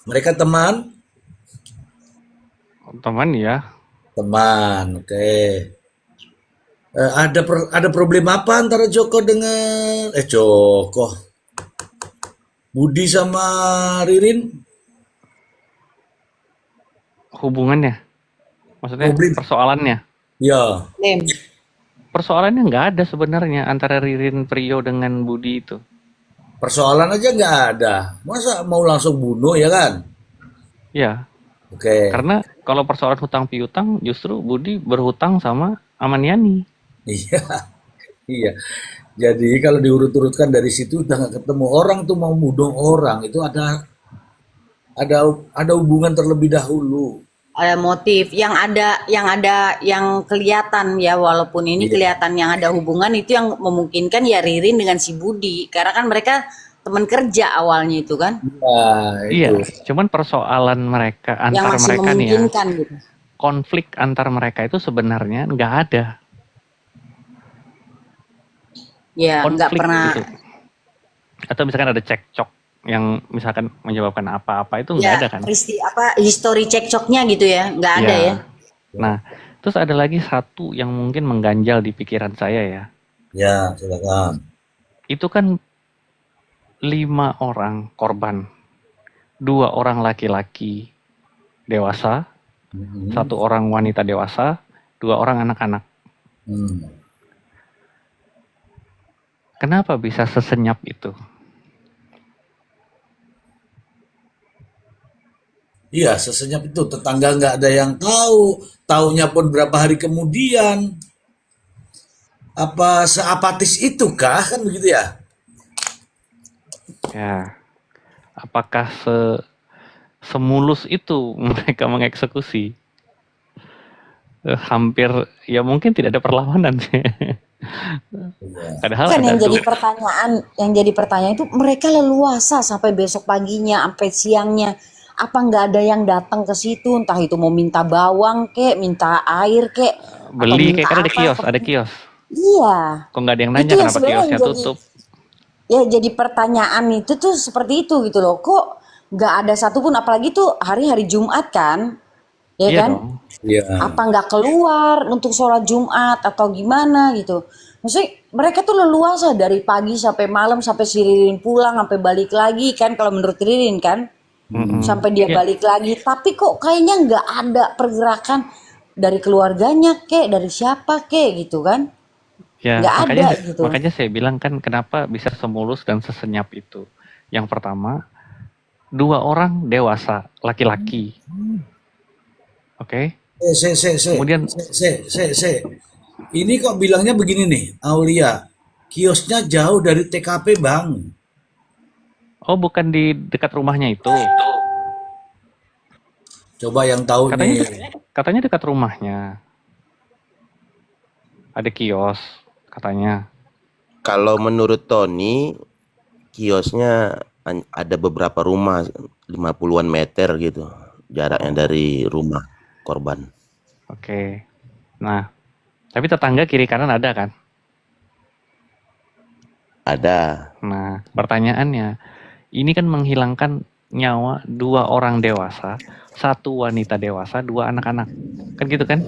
Mereka teman? Teman ya. Teman, oke. Ada problem apa antara Joko dengan Joko, Budi sama Ririn? Hubungannya, maksudnya Problem? persoalannya. Ya, Lem. Persoalannya nggak ada sebenarnya antara Ririn Prio dengan Budi itu. persoalan aja nggak ada. Masa mau langsung bunuh ya kan? Ya, Oke, karena kalau persoalan hutang piutang justru Budi berhutang sama Amaniani. iya, iya. Jadi kalau diurut-urutkan dari situ udah nggak ketemu orang tuh mau bunuh orang itu ada ada hubungan terlebih dahulu. Ada motif yang kelihatan ya, walaupun ini Iya, kelihatan yang ada hubungan itu yang memungkinkan ya Ririn dengan si Budi karena kan mereka teman kerja awalnya itu kan, iya Iya, itu. cuman persoalan mereka yang antar masih mereka nih ya, memungkinkan gitu. konflik antar mereka itu sebenarnya nggak ada Ya nggak konflik pernah. gitu. Atau misalkan ada cekcok yang misalkan menyebabkan apa-apa itu nggak Ya ada kan? history cekcoknya gitu ya, nggak ada ya. Ya. Nah, terus ada lagi satu yang mungkin mengganjal di pikiran saya ya. Ya, silakan. Itu kan 5 orang korban, 2 orang laki-laki dewasa, Mhm. 1 orang wanita dewasa, 2 orang anak-anak. Hmm. Kenapa bisa sesenyap itu? Iya, sesenyap itu tetangga nggak ada yang tahu, taunya pun berapa hari kemudian. Apa seapatis itu kah kan begitu ya? Ya, apakah semulus itu mereka mengeksekusi? Hampir ya mungkin tidak ada perlawanan. Iya. Padahal Bukan ada yang jadi pertanyaan itu mereka leluasa sampai besok paginya, sampai siangnya. Apa nggak ada yang datang ke situ, entah itu mau minta bawang kek, minta air kek, atau beli kayak minta kan ada apa? kios, ada kios. Iya, Kok nggak ada yang itu nanya yang kenapa sebenarnya yang kiosnya jadi tutup? pertanyaan itu tuh seperti itu gitu loh. Kok nggak ada satupun, apalagi tuh hari-hari Jumat kan, ya Iya kan? dong. Iya. Apa nggak keluar untuk sholat Jumat atau gimana gitu. Maksudnya mereka tuh leluasa dari pagi sampai malam sampai si Ririn pulang sampai balik lagi kan kalau menurut Ririn kan Hmm. sampai dia Ya, balik lagi tapi kok kayaknya nggak ada pergerakan dari keluarganya kek dari siapa kek gitu kan ya nggak ada makanya gitu. makanya saya bilang kan kenapa bisa semulus dan sesenyap itu. Yang pertama, 2 orang dewasa laki-laki, oke? Se. Kemudian, Se. Ini kok bilangnya begini nih, Aulia. Kiosnya jauh dari TKP, Bang. oh bukan di dekat rumahnya itu, Coba yang tahu katanya nih. katanya dekat rumahnya ada kios, katanya. Kalau menurut Tony, kiosnya ada beberapa rumah 50-an meter gitu jaraknya Oh, dari rumah korban. oke. Nah, tapi tetangga kiri kanan ada kan? Ada. Nah, pertanyaannya, ini kan menghilangkan nyawa 2 orang dewasa, 1 wanita dewasa, 2 anak-anak. Kan gitu kan?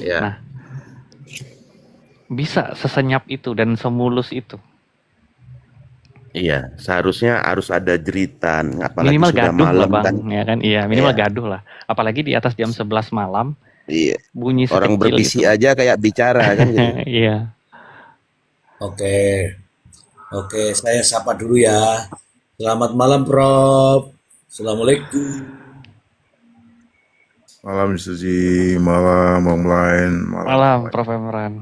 Ya. Nah, bisa sesenyap itu dan semulus itu. Iya, seharusnya harus ada jeritan, apalagi Minimal sudah gaduh lah malam bang, kan. ya kan? Iya, minimal Iya, gaduh lah. Apalagi di atas jam 11 malam, iya. bunyi Orang sekecil berbisik itu. aja kayak bicara kan gitu. Iya, Oke. Oke, saya sapa dulu ya. Selamat malam, Prof. Assalamualaikum. Malam Suji, malam Bang Blaine, malam malam semuanya. Prof. Emran.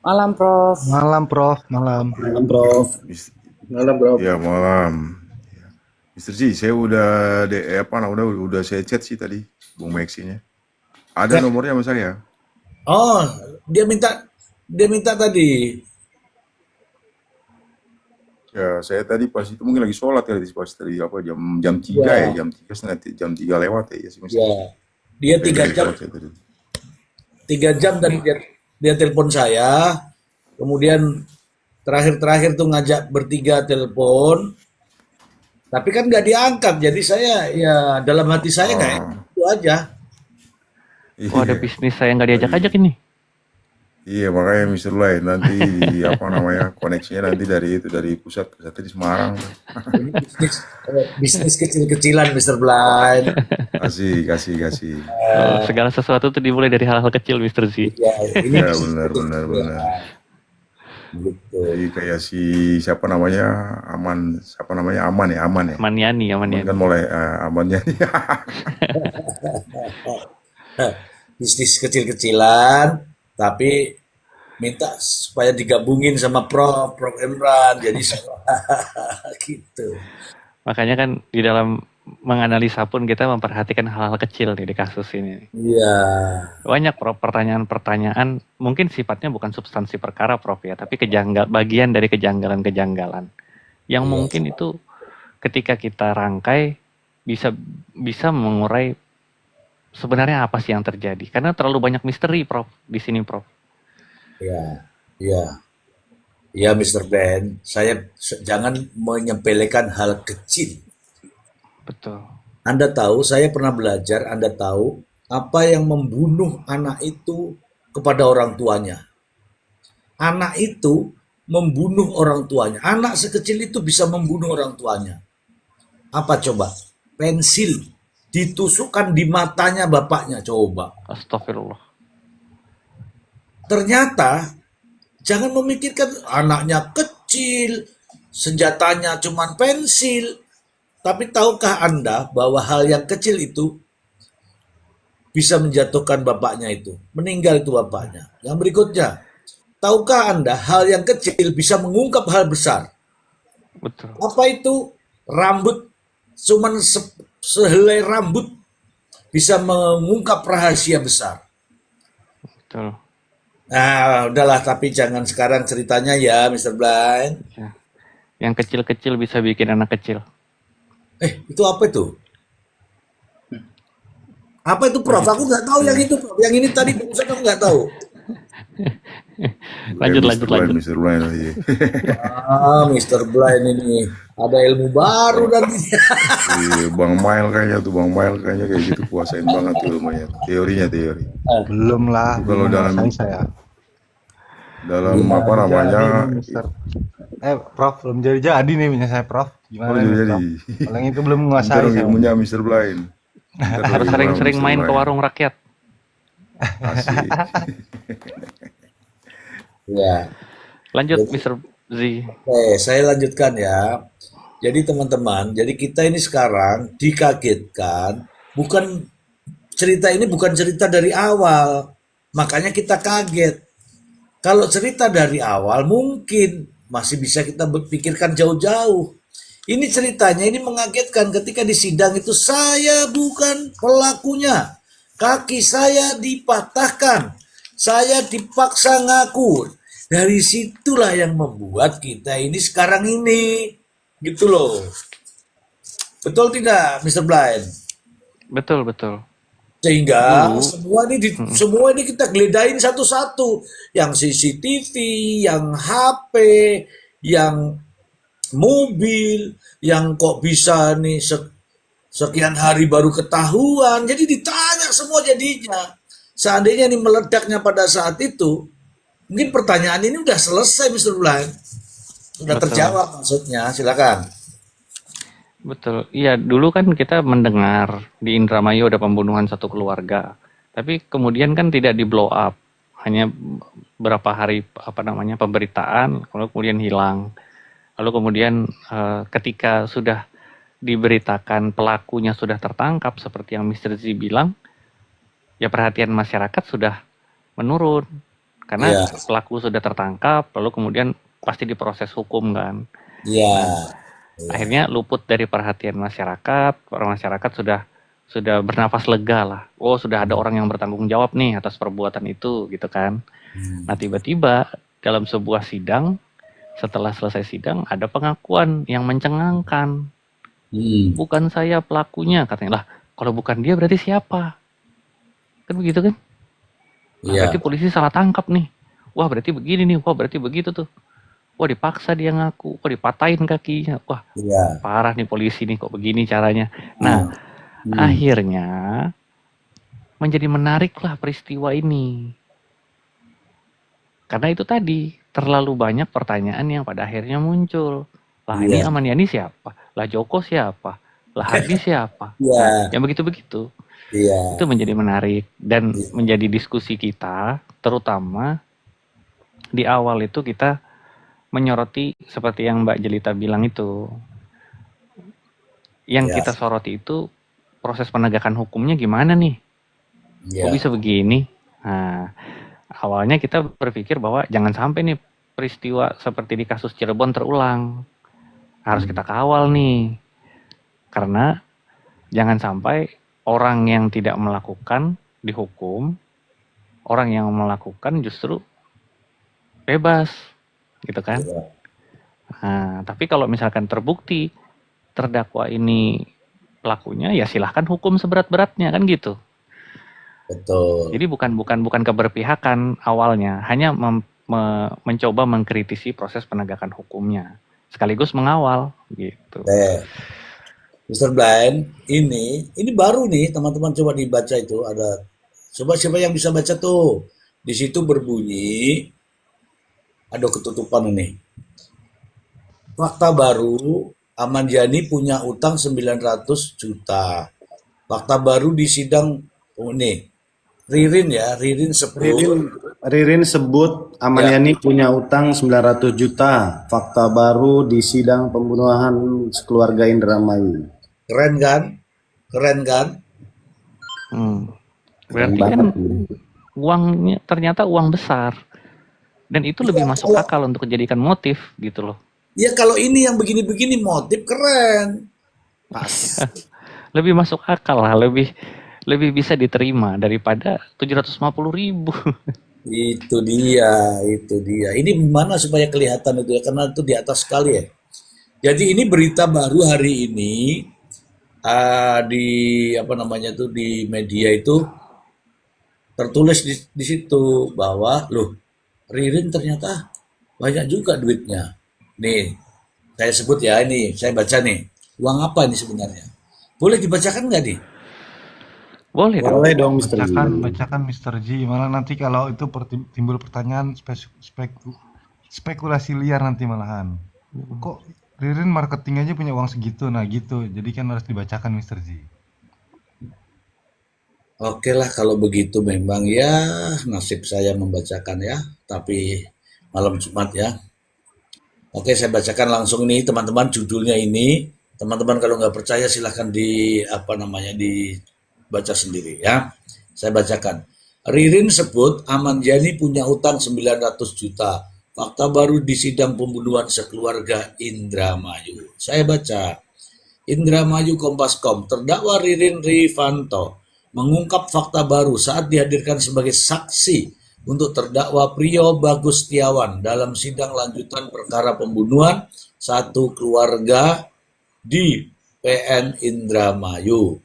Malam Prof. Malam Prof, malam. Malam, Prof. Mis- Malam, Prof. Ya malam. Mister Ji, saya udah saya chat sih tadi, Bung Maxi-nya. Ada Kak, nomornya sama saya. oh, dia minta tadi. Ya, saya tadi pas itu mungkin lagi sholat ya, pas tadi apa jam jam 3 ya, Ya, jam 3 lewat ya, si Mister ya. Ji. Dia Saya tiga lagi jam, sholat saya tadi. 3 jam tadi dia telepon saya. Kemudian terakhir tuh ngajak bertiga telepon. Tapi kan nggak diangkat, jadi saya ya dalam hati saya nggak Oh, enak, itu aja. Oh, ada iya. bisnis saya nggak Lagi. diajak-ajak ini. Iya, makanya Mister Lain nanti di apa namanya koneksinya nanti dari pusatnya di Semarang. Ini bisnis kecil-kecilan, Mister Blind. Kasih, kasih, kasih. Oh, segala sesuatu tuh dimulai dari hal-hal kecil, Mister Z. Ya, ini Ya bisnis benar, benar, benar. kecil-kecilan. Gitu. Jadi kayak si siapa namanya Aman ya. Aman Maniani, kan Maniani. mulai Amannya. Bisnis kecil-kecilan, tapi minta supaya digabungin sama Prof Imran. Jadi gitu. Makanya kan di dalam menganalisa pun kita memperhatikan hal-hal kecil nih di kasus ini. Iya. Banyak Prof pertanyaan-pertanyaan, mungkin sifatnya bukan substansi perkara Prof ya, tapi bagian dari kejanggalan-kejanggalan yang Iya. mungkin itu ketika kita rangkai bisa bisa mengurai sebenarnya apa sih yang terjadi. Karena terlalu banyak misteri Prof di sini Prof. Iya. Iya. Ya, Mr. Ben, jangan menyepelekan hal kecil. Betul. Anda tahu, saya pernah belajar, Anda tahu apa yang membunuh anak itu kepada orang tuanya. Anak itu membunuh orang tuanya. Anak sekecil itu bisa membunuh orang tuanya. Apa coba? Pensil ditusukkan di matanya bapaknya, coba. Astagfirullah. Ternyata jangan memikirkan anaknya kecil, senjatanya cuma pensil. Tapi tahukah Anda bahwa hal yang kecil itu bisa menjatuhkan bapaknya itu? Meninggal itu bapaknya. Yang berikutnya, tahukah Anda hal yang kecil bisa mengungkap hal besar? Betul. Apa itu? Rambut, cuman sehelai rambut bisa mengungkap rahasia besar. Betul. Nah, udahlah, tapi jangan sekarang ceritanya ya, Mr. Blind. Ya. Yang kecil-kecil bisa bikin anak kecil. Itu apa itu? Apa itu, Prof? Aku nggak tahu yang itu, Prof. Yang ini tadi barusan aku nggak tahu. Lanjut. Mister Blind. Iya. Mr. Blind ini ada ilmu baru dan Iya, Bang Mail kayaknya kayak gitu kuasain banget tuh ilmunya. Teori. Belum lah, Kalau belum dalam ngerasain saya. dalam Gimana apa namanya Jadi, Mister. Prof, belum jadi nih punya saya, Prof. Gimana nih, jadi. Prof? Kalau yang itu belum Ntar menguasai dong saya. ilmunya Mister Blind. Ntar dong Harus ilmunya sering-sering Mr. main ke Blind. warung rakyat. Asik. ya. Lanjut Jadi, Mr. Z. saya lanjutkan ya. Jadi teman-teman, jadi kita ini sekarang dikagetkan, cerita ini bukan cerita dari awal, makanya kita kaget. Kalau cerita dari awal mungkin masih bisa kita pikirkan jauh-jauh. Ini ceritanya ini mengagetkan ketika di sidang itu saya bukan pelakunya. Kaki saya dipatahkan. Saya dipaksa ngaku. Dari situlah yang membuat kita ini sekarang ini. Gitu loh. Betul tidak, Mr. Blind? Betul. Sehingga Dulu, semua ini kita geledahin satu-satu. Yang CCTV, yang HP, yang mobil, yang kok bisa nih sekian hari baru ketahuan. Jadi ditanya semua jadinya. Seandainya ini meledaknya pada saat itu, mungkin pertanyaan ini udah selesai, Mr. Blind. Udah betul. terjawab maksudnya, silakan. Betul. Iya, dulu kan kita mendengar di Indramayu ada pembunuhan satu keluarga. Tapi kemudian kan tidak di blow up. Hanya berapa hari pemberitaan, lalu kemudian hilang. Lalu kemudian ketika sudah diberitakan pelakunya sudah tertangkap seperti yang Mr. Z bilang, ya perhatian masyarakat sudah menurun. Karena Iya, pelaku sudah tertangkap, lalu kemudian pasti diproses hukum kan. iya, Akhirnya luput dari perhatian masyarakat sudah bernafas lega lah. Oh, sudah ada orang yang bertanggung jawab nih atas perbuatan itu gitu kan. Nah, tiba-tiba dalam sebuah sidang, setelah selesai sidang ada pengakuan yang mencengangkan. Bukan saya pelakunya katanya. Lah, kalau bukan dia berarti siapa? Kan begitu kan? Nah, iya, berarti polisi salah tangkap nih. Wah, berarti begini nih. Wah, berarti begitu tuh. Wah dipaksa dia ngaku, wah dipatahin kakinya, wah Iya. parah nih polisi nih kok begini caranya. Nah, Hmm. akhirnya menjadi menariklah peristiwa ini. Karena itu tadi, terlalu banyak pertanyaan yang pada akhirnya muncul. Lah ini Iya. Ahmad Yani siapa? Lah Joko siapa? Lah Hadi siapa? Iya. Nah, yang begitu-begitu. Iya. Itu menjadi menarik dan Iya. menjadi diskusi kita, terutama di awal itu kita menyoroti seperti yang Mbak Jelita bilang itu. Yang Ya. kita soroti itu proses penegakan hukumnya gimana nih? Kok Iya. bisa begini? Nah, awalnya kita berpikir bahwa jangan sampai nih peristiwa seperti di kasus Cirebon terulang. Harus kita kawal nih. Karena jangan sampai orang yang tidak melakukan dihukum, orang yang melakukan justru bebas, gitu kan? Iya. Nah, tapi kalau misalkan terbukti terdakwa ini pelakunya, ya silahkan hukum seberat-beratnya kan gitu. Betul. Jadi bukan keberpihakan awalnya, hanya mencoba mengkritisi proses penegakan hukumnya, sekaligus mengawal gitu. Mr. Blind, ini baru nih teman-teman, coba dibaca itu ada. Coba siapa yang bisa baca tuh? Di situ berbunyi, aduh ketutupan ini. Fakta baru, Ahmad Yani punya utang 900 juta. Fakta baru di sidang, oh nih, Ririn sebut. Ririn sebut Ahmad Ya. Yani punya utang 900 juta. Fakta baru di sidang pembunuhan sekeluarga Indramayu. Keren kan? Berarti Keren kan banget. uangnya ternyata uang besar. Dan itu lebih masuk akal untuk dijadikan motif gitu loh. Ya kalau ini yang begini-begini motif keren. Pas. Lebih masuk akal lah, lebih bisa diterima daripada 750.000. Itu dia. Ini gimana supaya kelihatan itu ya, karena itu di atas sekali ya. Jadi ini berita baru hari ini di di media itu tertulis di situ bahwa loh, Ririn ternyata banyak juga duitnya. Nih, saya sebut ya, ini saya baca nih. Uang apa ini sebenarnya? Boleh dibacakan nggak nih? Boleh dong. Boleh dong Mr. Ji. Bacakan Mr. Ji. Malah nanti kalau itu timbul pertanyaan spekulasi liar nanti malahan. Kok Ririn marketing aja punya uang segitu? Nah gitu. Jadi kan harus dibacakan Mr. Ji. Oke lah kalau begitu, memang ya nasib saya membacakan ya, tapi malam Jumat ya. Oke, saya bacakan langsung nih teman-teman, judulnya ini. Teman-teman kalau nggak percaya silahkan dibaca sendiri ya. Saya bacakan. Ririn sebut Ahmad Yani punya utang 900 juta. Fakta baru di sidang pembunuhan sekeluarga Indramayu. Saya baca. Indramayu Kompas.com, terdakwa Ririn Rifanto mengungkap fakta baru saat dihadirkan sebagai saksi untuk terdakwa Priyo Bagus Setiawan dalam sidang lanjutan perkara pembunuhan satu keluarga di PN Indramayu.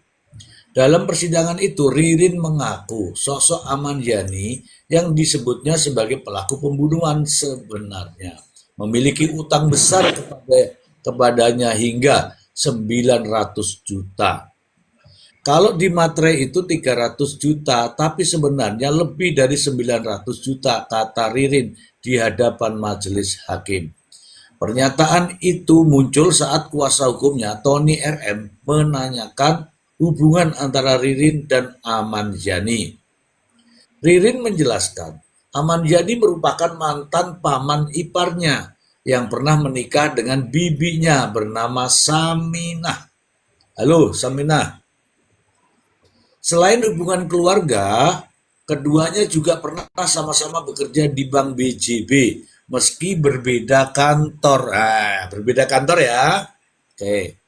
Dalam persidangan itu, Ririn mengaku sosok Ahmad Yani yang disebutnya sebagai pelaku pembunuhan sebenarnya memiliki utang besar kepadanya hingga 900 juta. Kalau di materai itu 300 juta, tapi sebenarnya lebih dari 900 juta, kata Ririn di hadapan majelis hakim. Pernyataan itu muncul saat kuasa hukumnya Tony RM menanyakan hubungan antara Ririn dan Ahmad Yani. Ririn menjelaskan, Ahmad Yani merupakan mantan paman iparnya yang pernah menikah dengan bibinya bernama Saminah. Halo, Saminah. Selain hubungan keluarga, keduanya juga pernah sama-sama bekerja di Bank BJB, meski berbeda kantor. Berbeda kantor ya. Oke.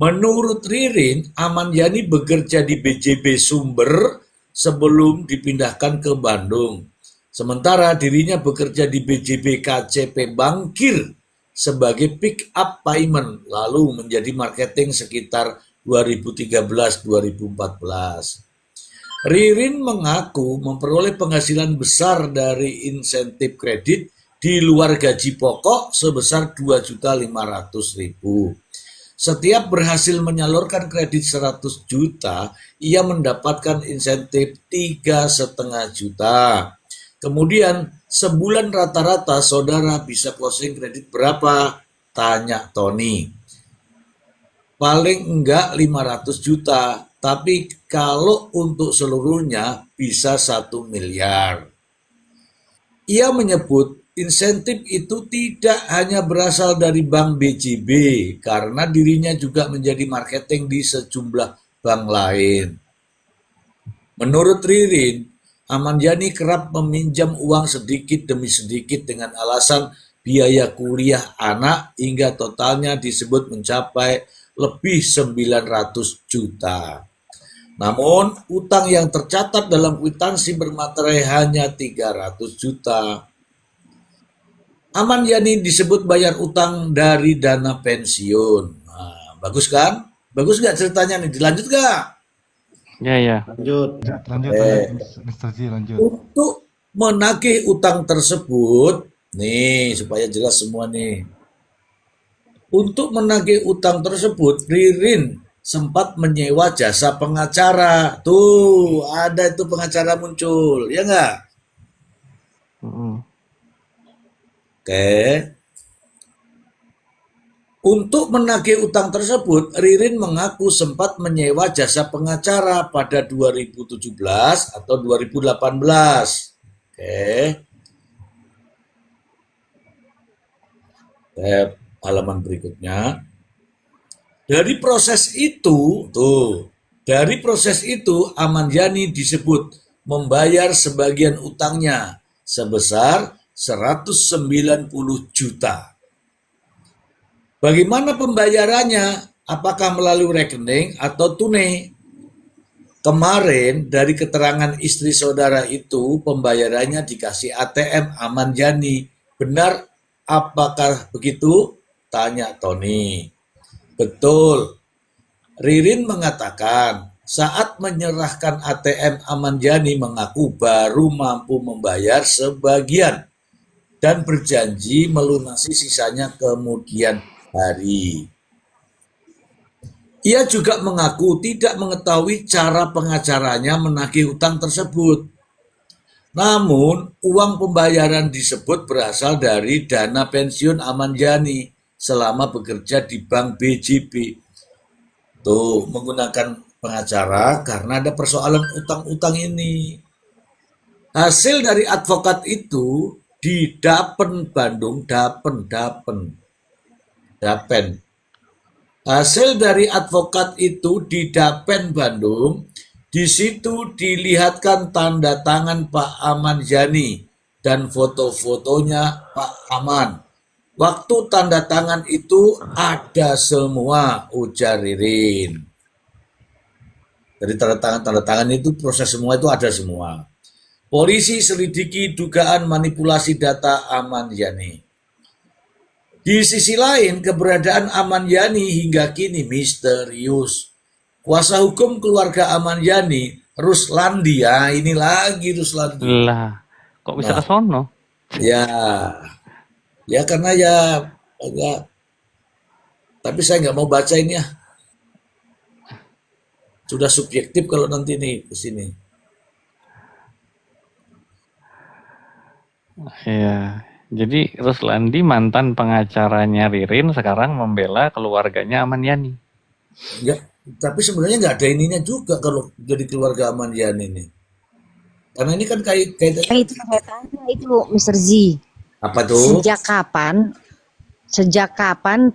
Menurut Ririn, Ahmad Yani bekerja di BJB Sumber sebelum dipindahkan ke Bandung. Sementara dirinya bekerja di BJB KCP Bangkir sebagai pick up payment, lalu menjadi marketing sekitar 2013-2014. Ririn mengaku memperoleh penghasilan besar dari insentif kredit di luar gaji pokok sebesar 2.500.000. Setiap berhasil menyalurkan kredit 100 juta, ia mendapatkan insentif 3,5 juta. Kemudian sebulan rata-rata saudara bisa closing kredit berapa? Tanya Tony. Paling enggak 500 juta, tapi kalau untuk seluruhnya bisa 1 miliar. Ia menyebut insentif itu tidak hanya berasal dari Bank BJB karena dirinya juga menjadi marketing di sejumlah bank lain. Menurut Ririn, Ahmad Yani kerap meminjam uang sedikit demi sedikit dengan alasan biaya kuliah anak hingga totalnya disebut mencapai lebih 900 juta. Namun, utang yang tercatat dalam kwitansi bermaterai hanya 300 juta. Ahmad Yani disebut bayar utang dari dana pensiun. Nah, bagus kan? Bagus nggak ceritanya nih? Dilanjut nggak? Ya. Lanjut. Lanjut, Eh. Mr. Ji, lanjut. Untuk menagih utang tersebut, nih supaya jelas semua nih. Untuk menagih utang tersebut, Ririn sempat menyewa jasa pengacara. Tuh, ada itu pengacara muncul, ya nggak? Oke. Untuk menagih utang tersebut, Ririn mengaku sempat menyewa jasa pengacara pada 2017 atau 2018. Oke. Halaman berikutnya. Dari proses itu, Ahmad Yani disebut membayar sebagian utangnya sebesar 190 juta. Bagaimana pembayarannya? Apakah melalui rekening atau tunai? Kemarin dari keterangan istri saudara itu pembayarannya dikasih ATM Ahmad Yani. Benar apakah begitu? Tanya Tony. Betul. Ririn mengatakan saat menyerahkan ATM Ahmad Yani mengaku baru mampu membayar sebagian dan berjanji melunasi sisanya kemudian hari. Ia juga mengaku tidak mengetahui cara pengacaranya menagih utang tersebut. Namun, uang pembayaran disebut berasal dari dana pensiun Ahmad Yani selama bekerja di Bank BJB. Tuh, menggunakan pengacara karena ada persoalan utang-utang ini. Hasil dari advokat itu di Dapen Bandung, Dapen. Hasil dari advokat itu di Dapen Bandung, di situ dilihatkan tanda tangan Pak Ahmad Yani dan foto-fotonya Pak Aman. Waktu tanda tangan itu ada semua, ujar Ririn. Dari tanda tangan itu proses semua itu ada semua. Polisi selidiki dugaan manipulasi data Ahmad Yani. Di sisi lain, keberadaan Ahmad Yani hingga kini misterius. Kuasa hukum keluarga Ahmad Yani, Ruslandi, ya ini lagi Ruslandi. Lah, kok bisa ke sono? Ya karena ya agak, tapi saya nggak mau baca ini ya. Sudah subjektif kalau nanti nih ke sini. Iya. Jadi Ruslandi mantan pengacaranya Ririn sekarang membela keluarganya Ahmad Yani. Ya, tapi sebenarnya nggak ada ininya juga kalau jadi keluarga Ahmad Yani ini. Karena ini kan kaitan. Itu saya tanya itu, Mr. Z. Apa tuh? Sejak kapan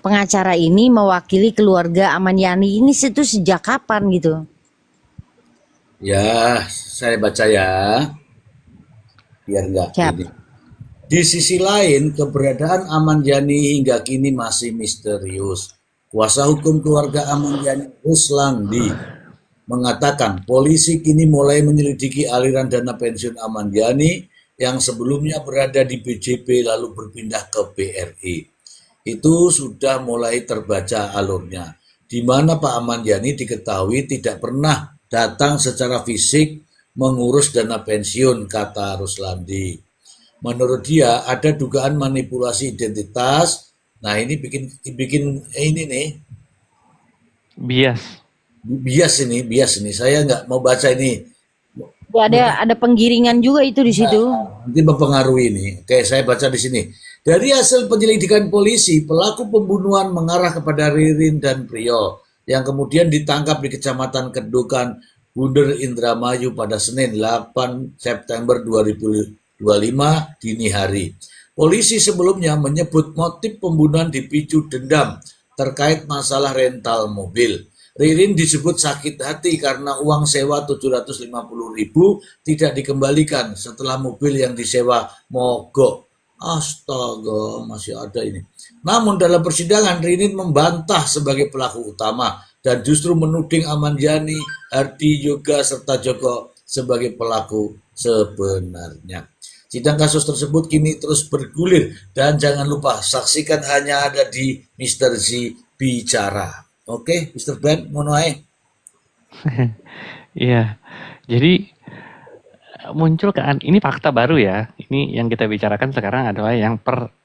pengacara ini mewakili keluarga Ahmad Yani ini itu sejak kapan gitu? Ya, saya baca ya. Biar nggak ini. Di sisi lain, keberadaan Ahmad Yani hingga kini masih misterius. Kuasa hukum keluarga Ahmad Yani, Ruslandi, mengatakan polisi kini mulai menyelidiki aliran dana pensiun Ahmad Yani yang sebelumnya berada di BJB lalu berpindah ke BRI. Itu sudah mulai terbaca alurnya, di mana Pak Ahmad Yani diketahui tidak pernah datang secara fisik mengurus dana pensiun, kata Ruslandi. menurut dia ada dugaan manipulasi identitas. Nah, ini bikin ini nih Bias. bias ini. Saya nggak mau baca ini. Ya, ada penggiringan juga itu di situ. Nanti mempengaruhi ini. Oke, saya baca di sini. Dari hasil penyelidikan polisi, pelaku pembunuhan mengarah kepada Ririn dan Priyo yang kemudian ditangkap di Kecamatan Kedukan, Bunder, Indramayu pada Senin 8 September 2025 dini hari. Polisi sebelumnya menyebut motif pembunuhan dipicu dendam terkait masalah rental mobil. Ririn disebut sakit hati karena uang sewa 750.000 tidak dikembalikan setelah mobil yang disewa mogok. Astaga, masih ada ini. Namun dalam persidangan Ririn membantah sebagai pelaku utama dan justru menuding Aman Yani, Hardi, Yoga, serta Joko sebagai pelaku sebenarnya. Sidang kasus tersebut kini terus bergulir dan jangan lupa saksikan hanya ada di Mr. Z Bicara. Oke, Mr. Ben, ngono ae. Iya. Jadi muncul ini fakta baru ya. Ini yang kita bicarakan sekarang adalah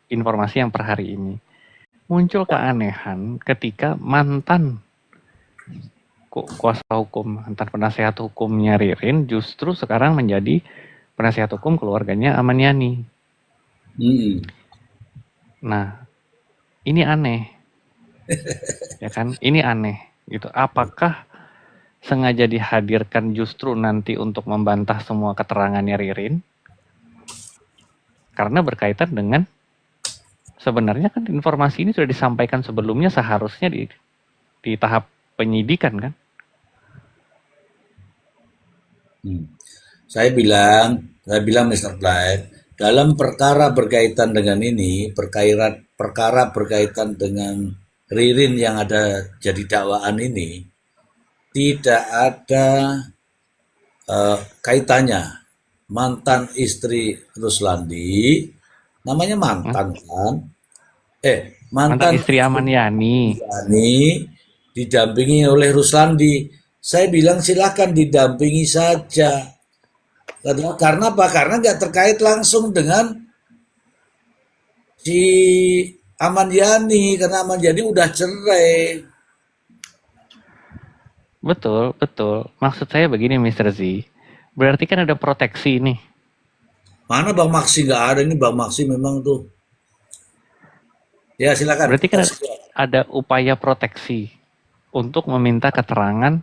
informasi yang per hari ini. Muncul keanehan ketika mantan kuasa hukum, mantan penasehat hukumnya Ririn justru sekarang menjadi penasehat hukum keluarganya Aman Yani. Nah, ini aneh. Ya kan? Ini aneh gitu. Apakah sengaja dihadirkan justru nanti untuk membantah semua keterangannya Ririn? Karena berkaitan dengan sebenarnya kan informasi ini sudah disampaikan sebelumnya seharusnya di tahap penyidikan kan? Saya bilang Mr. Black, dalam perkara berkaitan dengan ini, perkara berkaitan dengan Ririn yang ada jadi dakwaan ini, tidak ada kaitannya mantan istri Ruslandi, namanya mantan kan? Mantan istri Aman Yani didampingi oleh Ruslandi. Saya bilang silakan didampingi saja. Karena apa? Karena nggak terkait langsung dengan si Aman Yani, karena Aman Yani udah cerai. Betul. Maksud saya begini, Mr. Z. Berarti kan ada proteksi nih. Mana Bang Maksi? Nggak ada, ini Bang Maksi memang tuh. Ya silakan. Berarti kan ada upaya proteksi untuk meminta keterangan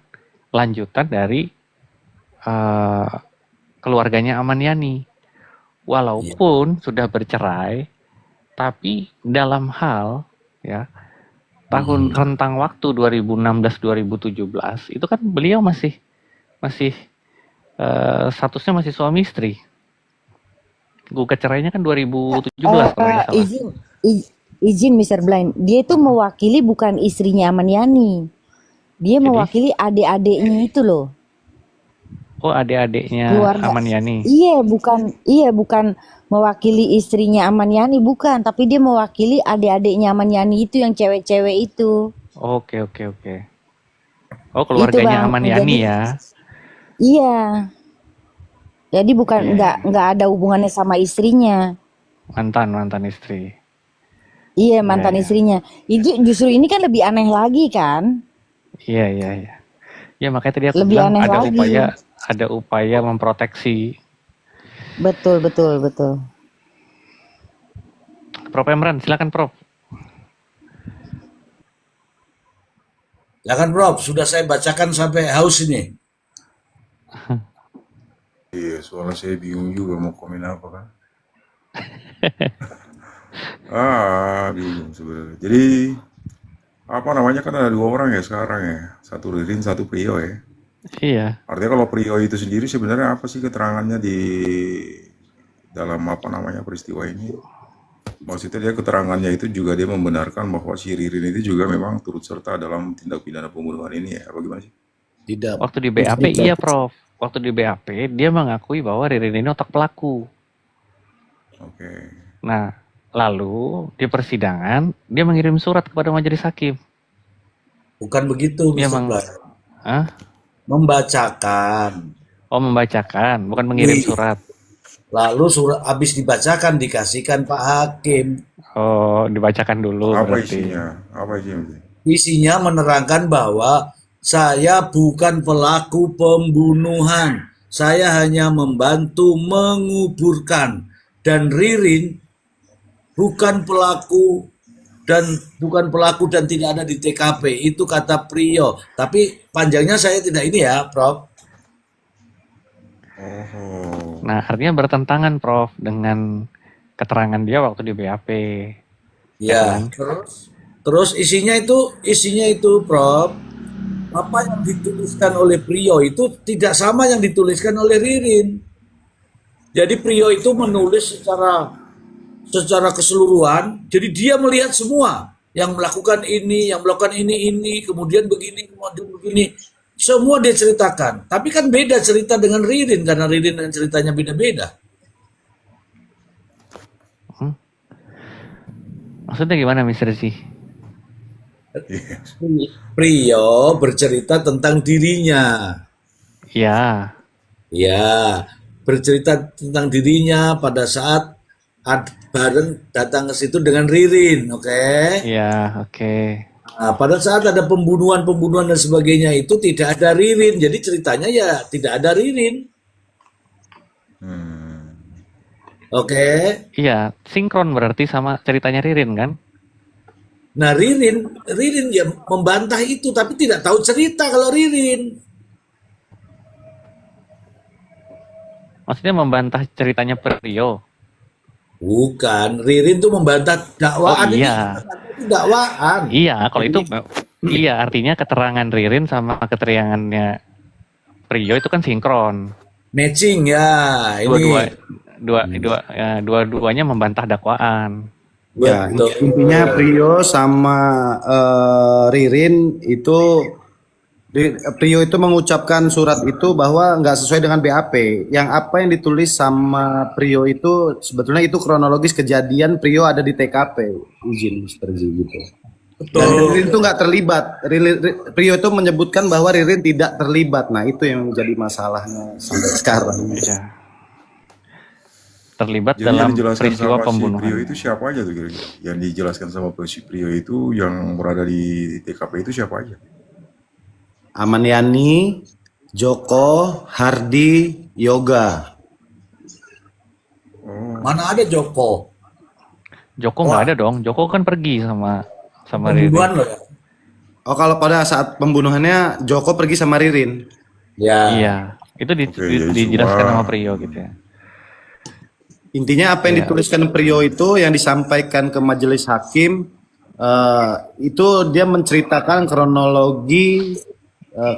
lanjutan dari keluarganya Aman Yani. Walaupun sudah bercerai, tapi dalam hal ya tahun rentang waktu 2016-2017 itu kan beliau masih statusnya masih suami istri. Gugat cerainya kan 2017 kalau nggak salah. Izin Mr. Blind, dia itu mewakili bukan istrinya Aman Yani. Dia mewakili adik-adiknya itu loh. Oh, adik-adiknya Aman Yani. Iya, bukan mewakili istrinya Aman Yani, bukan, tapi dia mewakili adik-adiknya Aman Yani itu yang cewek-cewek itu. Oke. Oh, keluarganya Bang, Aman Yani ya. Iya. Jadi bukan nggak ada hubungannya sama istrinya. Mantan istri. Iya, mantan istrinya. Itu justru ini kan lebih aneh lagi kan? Iya. Ya makanya tadi aku Lebih bilang aneh lagi. ada upaya memproteksi. Betul. Prof Emran, silakan Prof. Silakan Prof, sudah saya bacakan sampai haus ini. Iya, soalnya saya bingung juga mau komen apa kan. Bingung sebenarnya. Jadi apa namanya kan ada 2 orang ya sekarang ya. Satu Ririn, satu Priyo ya. Iya. Artinya kalau Priyo itu sendiri sebenarnya apa sih keterangannya di dalam apa namanya peristiwa ini? Maksudnya dia keterangannya itu juga dia membenarkan bahwa si Ririn itu juga memang turut serta dalam tindak pidana pembunuhan ini ya, apa gimana sih? Tidak. Waktu di BAP iya Prof. Waktu di BAP dia mengakui bahwa Ririn ini otak pelaku. Oke. Nah, lalu di persidangan dia mengirim surat kepada majelis hakim. Bukan begitu, Dia Mr. Black. Hah? Membacakan. Oh, membacakan, bukan mengirim surat. Lalu surat habis dibacakan dikasihkan Pak Hakim. Oh, dibacakan dulu Apa berarti. isinya? Apa isinya? Isinya menerangkan bahwa saya bukan pelaku pembunuhan. Saya hanya membantu menguburkan. Dan Ririn bukan pelaku dan tidak ada di TKP. Itu kata Priyo. Tapi panjangnya saya tidak ini ya, Prof. Oh, Nah, artinya bertentangan, Prof, dengan keterangan dia waktu di BAP. Ya, kan? terus isinya itu Prof. Apa yang dituliskan oleh Priyo itu tidak sama yang dituliskan oleh Ririn. Jadi Priyo itu menulis secara keseluruhan. Jadi dia melihat semua yang melakukan ini, kemudian begini, kemudian begini. Semua dia ceritakan. Tapi kan beda cerita dengan Ririn karena Ririn dan ceritanya beda-beda. Maksudnya gimana, Mr. Z? iya. Priyo bercerita tentang dirinya. Ya, Ya, bercerita tentang dirinya pada saat bareng datang ke situ dengan Ririn, oke? ya, oke. Nah, pada saat ada pembunuhan dan sebagainya itu tidak ada Ririn, jadi ceritanya ya tidak ada Ririn, Hmm. oke? Iya, sinkron berarti sama ceritanya Ririn kan? Nah, Ririn ya membantah itu, tapi tidak tahu cerita kalau Ririn. Maksudnya membantah ceritanya Priyo. Bukan, Ririn tuh membantah dakwaan Oh, ini, iya. itu dakwaan. Iya, kalau itu iya artinya keterangan Ririn sama keterangannya Priyo itu kan sinkron. Matching ya, ini. Dua-duanya membantah dakwaan. Ya, Betul. intinya Prio sama Ririn itu Prio itu mengucapkan surat itu bahwa nggak sesuai dengan BAP. Yang apa yang ditulis sama Prio itu sebetulnya itu kronologis kejadian Prio ada di TKP. Izin Mr. Z gitu. Dan Ririn itu nggak terlibat. Prio itu menyebutkan bahwa Ririn tidak terlibat. Nah itu yang menjadi masalahnya sampai sekarang. Iya. Terlibat Jadi yang dalam dijelaskan peristiwa sama si pembunuhan. Priyo itu siapa aja tuh kira-kira? Yang dijelaskan sama si Priyo itu yang berada di TKP itu siapa aja? Amaniani, Joko, Hardi, Yoga. Oh, Mana ada Joko? Joko nggak ada dong. Joko kan pergi sama Ririn. Pembunuhan loh ya. Oh kalau pada saat pembunuhannya Joko pergi sama Ririn. Ya. Iya, itu Oke, jadi dijelaskan cuma- sama Priyo gitu ya. Intinya apa yang dituliskan Prio itu yang disampaikan ke majelis hakim itu dia menceritakan kronologi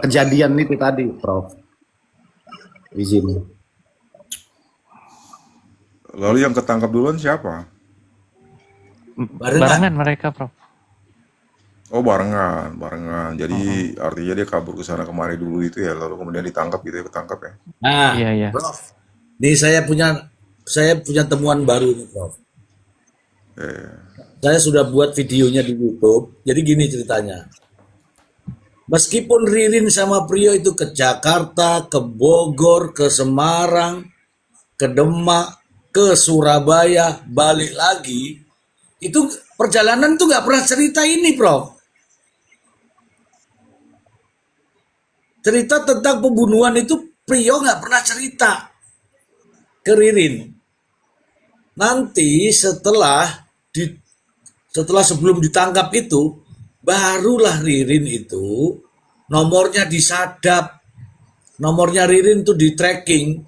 kejadian itu tadi, Prof. Izin. lalu yang ketangkap duluan siapa? Barengan mereka, Prof. Oh, barengan. Jadi artinya dia kabur ke sana kemari dulu itu ya, lalu kemudian ditangkap gitu ya, ketangkap ya. Nah, Iya, iya. Prof. Nih saya punya temuan baru nih, Prof. Saya sudah buat videonya di YouTube. Jadi gini ceritanya. Meskipun Ririn sama Priyo itu ke Jakarta, ke Bogor, ke Semarang, ke Demak, ke Surabaya, balik lagi, itu perjalanan tuh nggak pernah cerita ini, Prof. Cerita tentang pembunuhan itu Priyo nggak pernah cerita ke Ririn. Nanti setelah sebelum ditangkap itu, barulah Ririn itu nomornya disadap, nomornya Ririn itu di tracking,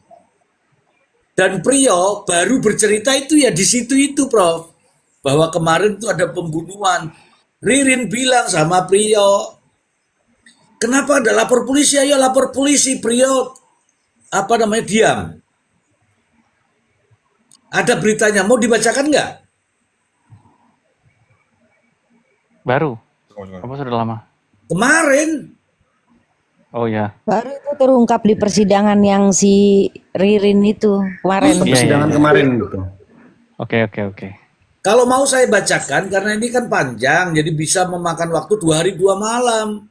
dan Priyo baru bercerita itu ya di situ itu, Prof, bahwa kemarin itu ada pembunuhan. Ririn bilang sama Priyo, kenapa ada lapor polisi? Ayo lapor polisi. Priyo diam. Ada beritanya, mau dibacakan nggak? Baru. Apa sudah lama? Kemarin. Oh ya. Baru itu terungkap di persidangan yang si Ririn itu kemarin. Iya, Persidangan iya. kemarin gitu. Oke. Kalau mau saya bacakan, karena ini kan panjang, jadi bisa memakan waktu 2 hari 2 malam.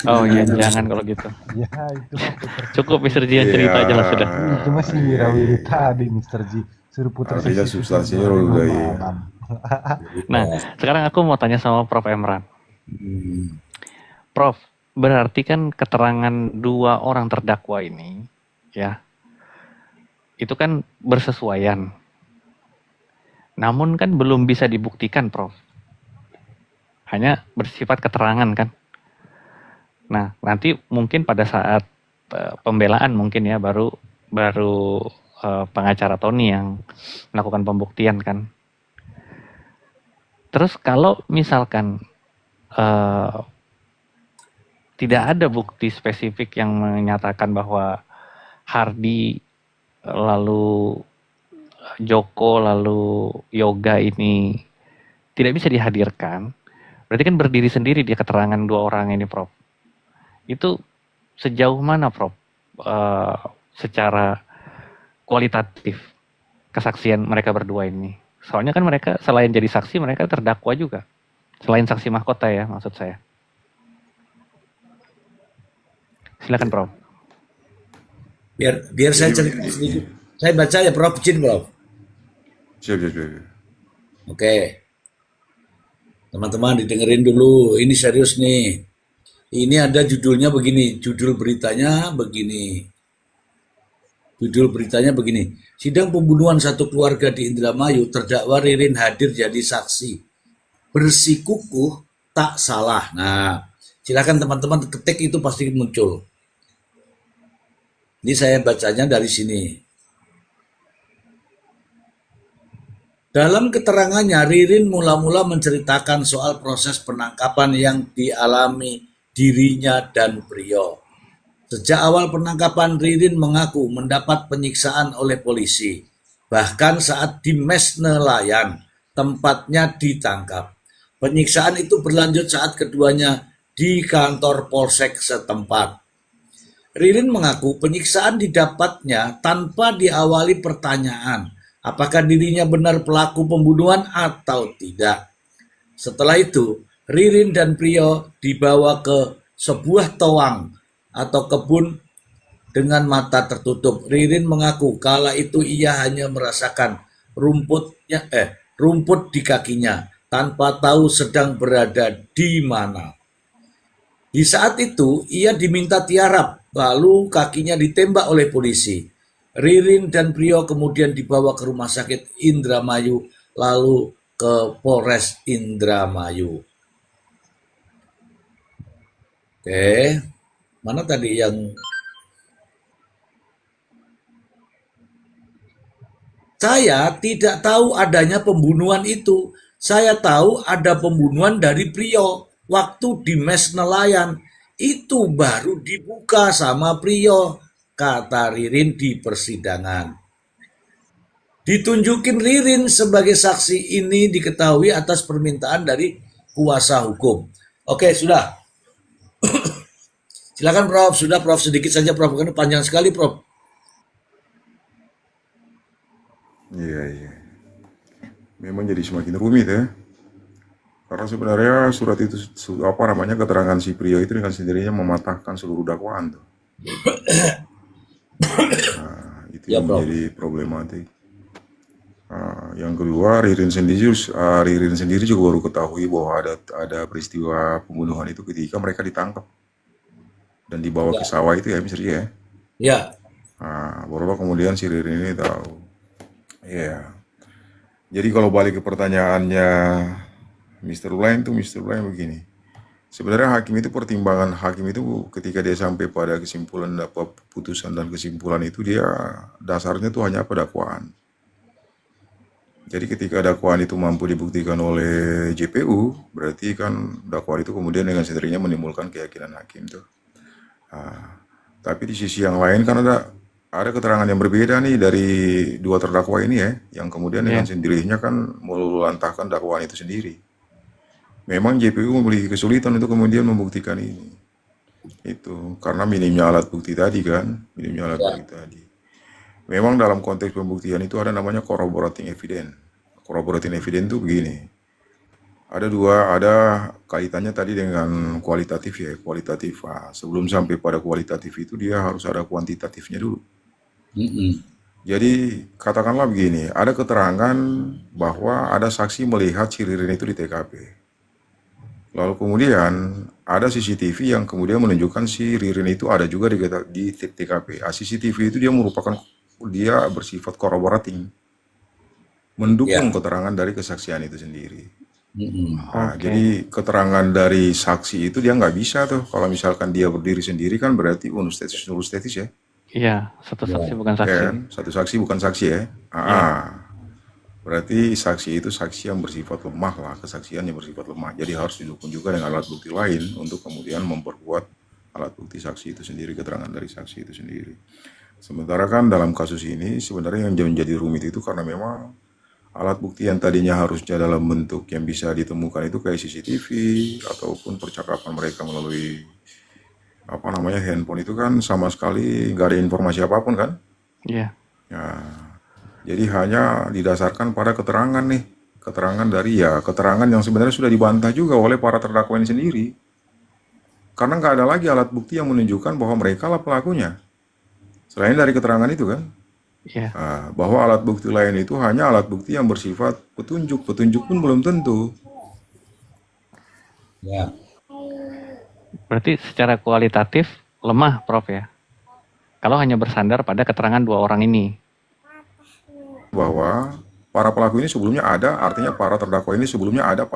Oh iya, jangan kalau gitu. Ya itu mah puter Cukup Mr. Ji yang Iya, cerita aja lah sudah. itu mah si Wirawiri tadi Mr. Ji suruh puter artinya sisi substansinya sore udah iya. malam. Nah, sekarang aku mau tanya sama Prof. Emran. Prof, berarti kan keterangan dua orang terdakwa ini, ya, itu kan bersesuaian. Namun kan belum bisa dibuktikan, Prof. Hanya bersifat keterangan kan. Nah, nanti mungkin pada saat pembelaan mungkin ya baru pengacara Tony yang melakukan pembuktian kan. Terus kalau misalkan tidak ada bukti spesifik yang menyatakan bahwa Hardi lalu Joko lalu Yoga ini tidak bisa dihadirkan, berarti kan berdiri sendiri dia keterangan dua orang ini, Prof. Itu sejauh mana, Prof, secara kualitatif kesaksian mereka berdua ini? Soalnya kan mereka selain jadi saksi, mereka terdakwa juga. Selain saksi mahkota ya, maksud saya. Silakan, Prof. Biar saya cerita sedikit. Saya baca ya, Prof. Izin, Prof. Siap, siap, siap. Oke. Teman-teman didengerin dulu. Ini serius nih. Ini ada judulnya begini. Judul beritanya begini. Sidang pembunuhan satu keluarga di Indramayu, terdakwa Ririn hadir jadi saksi. Bersikukuh tak salah. Nah, silakan teman-teman ketik itu pasti muncul. Ini saya bacanya dari sini. Dalam keterangannya, Ririn mula-mula menceritakan soal proses penangkapan yang dialami dirinya dan Priyo. Sejak awal penangkapan, Ririn mengaku mendapat penyiksaan oleh polisi. Bahkan saat di Mes Nelayan, tempatnya ditangkap. Penyiksaan itu berlanjut saat keduanya di kantor polsek setempat. Ririn mengaku penyiksaan didapatnya tanpa diawali pertanyaan apakah dirinya benar pelaku pembunuhan atau tidak. Setelah itu, Ririn dan Priyo dibawa ke sebuah toang atau kebun dengan mata tertutup. Ririn mengaku kala itu ia hanya merasakan rumput di kakinya tanpa tahu sedang berada di mana. Di saat itu, ia diminta tiarap, lalu kakinya ditembak oleh polisi. Ririn dan Priyo kemudian dibawa ke rumah sakit Indramayu, lalu ke Polres Indramayu. Oke, mana tadi yang... Saya tidak tahu adanya pembunuhan itu. Saya tahu ada pembunuhan dari Priyo waktu di Mes Nelayan. Itu baru dibuka sama Priyo, kata Ririn di persidangan. Ditunjukin Ririn sebagai saksi ini diketahui atas permintaan dari kuasa hukum. Oke, sudah. Silakan Prof, sudah Prof, sedikit saja Prof, karena panjang sekali Prof. Iya, iya. Memang jadi semakin rumit ya. Karena sebenarnya surat itu, keterangan si Priyo itu dengan sendirinya mematahkan seluruh dakwaan tuh. Nah, itu Ya, yang Prof. menjadi problematik. Yang kedua, Ririn sendiri juga baru ketahui bahwa ada peristiwa pembunuhan itu ketika mereka ditangkap dan dibawa ke sawah itu ya, misalnya ya. Ya, Baru kemudian si Ririn ini tahu. Iya. Jadi kalau balik ke pertanyaannya Mr. Blaine begini. Sebenarnya pertimbangan hakim itu ketika dia sampai pada kesimpulan dapat putusan dan kesimpulan itu dia dasarnya tuh hanya dakwaan. Jadi ketika dakwaan itu mampu dibuktikan oleh JPU, berarti kan dakwaan itu kemudian dengan sendirinya menimbulkan keyakinan hakim tuh. Tapi di sisi yang lain kan ada keterangan yang berbeda nih dari dua terdakwa ini ya, yang kemudian dengan sendirinya kan meluluhlantahkan dakwaan itu sendiri. Memang JPU memiliki kesulitan untuk kemudian membuktikan ini. Itu karena minimnya alat bukti tadi kan, Memang dalam konteks pembuktian itu ada namanya corroborating evidence. Corroborating evidence itu begini. ada kaitannya tadi dengan kualitatif ya, kualitatif. Sebelum sampai pada kualitatif itu dia harus ada kuantitatifnya dulu. Mm-mm. Jadi katakanlah begini, ada keterangan bahwa ada saksi melihat si Ririn itu di TKP. Lalu kemudian ada CCTV yang kemudian menunjukkan si Ririn itu ada juga di TKP. CCTV itu dia bersifat corroborating, mendukung Ya. keterangan dari kesaksian itu sendiri. Mm-mm. Oke. Jadi keterangan dari saksi itu dia nggak bisa tuh. Kalau misalkan dia berdiri sendiri kan berarti unus tetis ya. Iya, satu saksi bukan Ya saksi. kan? Satu saksi bukan saksi ya. Iya. Berarti saksi itu saksi yang bersifat lemah lah, kesaksian yang bersifat lemah. Jadi harus didukung juga dengan alat bukti lain untuk kemudian memperkuat alat bukti saksi itu sendiri, keterangan dari saksi itu sendiri. Sementara kan dalam kasus ini sebenarnya yang menjadi rumit itu karena memang alat bukti yang tadinya harusnya dalam bentuk yang bisa ditemukan itu kayak CCTV ataupun percakapan mereka melalui handphone itu kan sama sekali nggak ada informasi apapun kan. Iya. Ya, jadi hanya didasarkan pada keterangan nih, keterangan yang sebenarnya sudah dibantah juga oleh para terdakwa ini sendiri. Karena nggak ada lagi alat bukti yang menunjukkan bahwa mereka lah pelakunya. Selain dari keterangan itu kan, Iya. bahwa alat bukti lain itu hanya alat bukti yang bersifat petunjuk pun belum tentu. Ya. Berarti secara kualitatif lemah, Prof ya. Kalau hanya bersandar pada keterangan dua orang ini. Bahwa para pelaku ini sebelumnya ada, artinya para terdakwa ini sebelumnya ada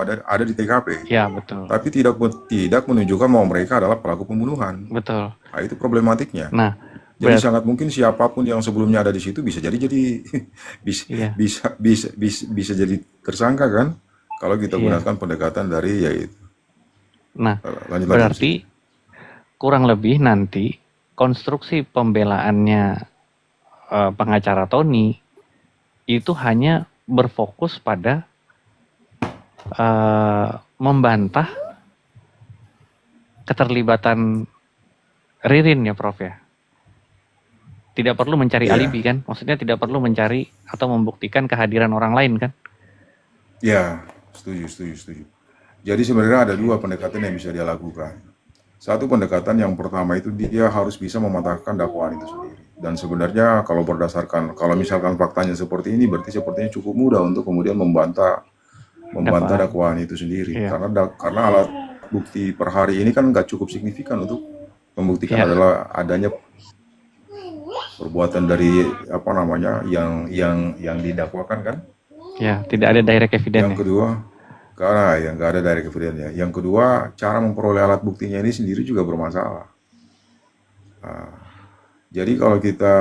di TKP. Iya, betul. Tapi tidak menunjukkan bahwa mereka adalah pelaku pembunuhan. Betul. Nah, itu problematiknya. Nah, Jadi berarti sangat mungkin siapapun yang sebelumnya ada di situ bisa jadi bisa iya. bisa jadi tersangka kan kalau kita Iya. gunakan pendekatan dari yaitu. Nah, Lanjut. berarti kurang lebih nanti konstruksi pembelaannya pengacara Tony itu hanya berfokus pada membantah keterlibatan Ririn ya, Prof ya. Tidak perlu mencari Iya. alibi kan? Maksudnya tidak perlu mencari atau membuktikan kehadiran orang lain kan? Ya, setuju. Jadi sebenarnya ada dua pendekatan yang bisa dia lakukan. Satu pendekatan yang pertama itu dia harus bisa mematahkan dakwaan itu sendiri. Dan sebenarnya kalau misalkan faktanya seperti ini, berarti sepertinya cukup mudah untuk kemudian membantah dakwaan itu sendiri. Iya. Karena alat bukti per hari ini kan nggak cukup signifikan untuk membuktikan Iya. adalah adanya perbuatan dari yang didakwakan kan. Ya, tidak ada direct evidence. Yang kedua, karena yang nggak ada direct evidence-nya. Yang kedua, cara memperoleh alat buktinya ini sendiri juga bermasalah. Jadi kalau kita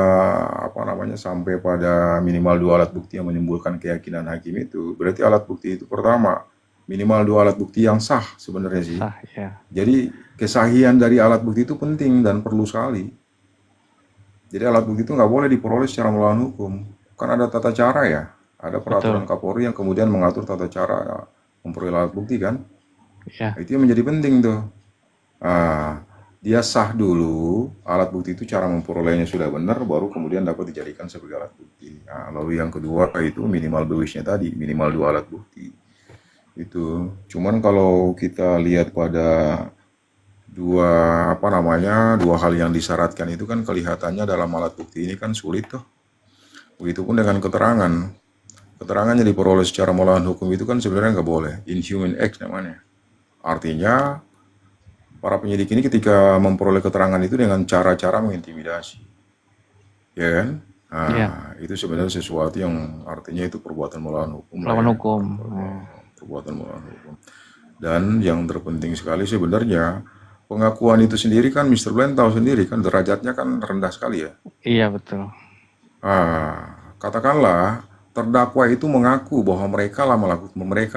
sampai pada minimal 2 alat bukti yang menimbulkan keyakinan hakim itu, berarti alat bukti itu pertama minimal 2 alat bukti yang sah sebenarnya sih. Sah, ya. Jadi kesahihan dari alat bukti itu penting dan perlu sekali. Jadi alat bukti itu nggak boleh diperoleh secara melawan hukum. Kan ada tata cara ya, ada peraturan Kapolri yang kemudian mengatur tata cara memperoleh alat bukti kan. Ya. Itu yang menjadi penting tuh. Dia sah dulu, alat bukti itu cara memperolehnya sudah benar, baru kemudian dapat dijadikan sebagai alat bukti. Lalu yang kedua itu minimal bewisnya tadi, minimal 2 alat bukti. Itu. Cuman kalau kita lihat pada dua hal yang disyaratkan itu kan kelihatannya dalam alat bukti ini kan sulit tuh. Begitupun dengan keterangan. Keterangannya diperoleh secara melawan hukum itu kan sebenarnya nggak boleh. Inhuman act namanya. Artinya para penyidik ini ketika memperoleh keterangan itu dengan cara-cara mengintimidasi. Ya kan? Itu sebenarnya sesuatu yang artinya itu perbuatan melawan hukum. Melawan hukum. Perbuatan melawan hukum. Dan yang terpenting sekali sebenarnya pengakuan itu sendiri kan Mr. Bland tahu sendiri kan derajatnya kan rendah sekali ya. Iya, betul. Katakanlah terdakwa itu mengaku bahwa mereka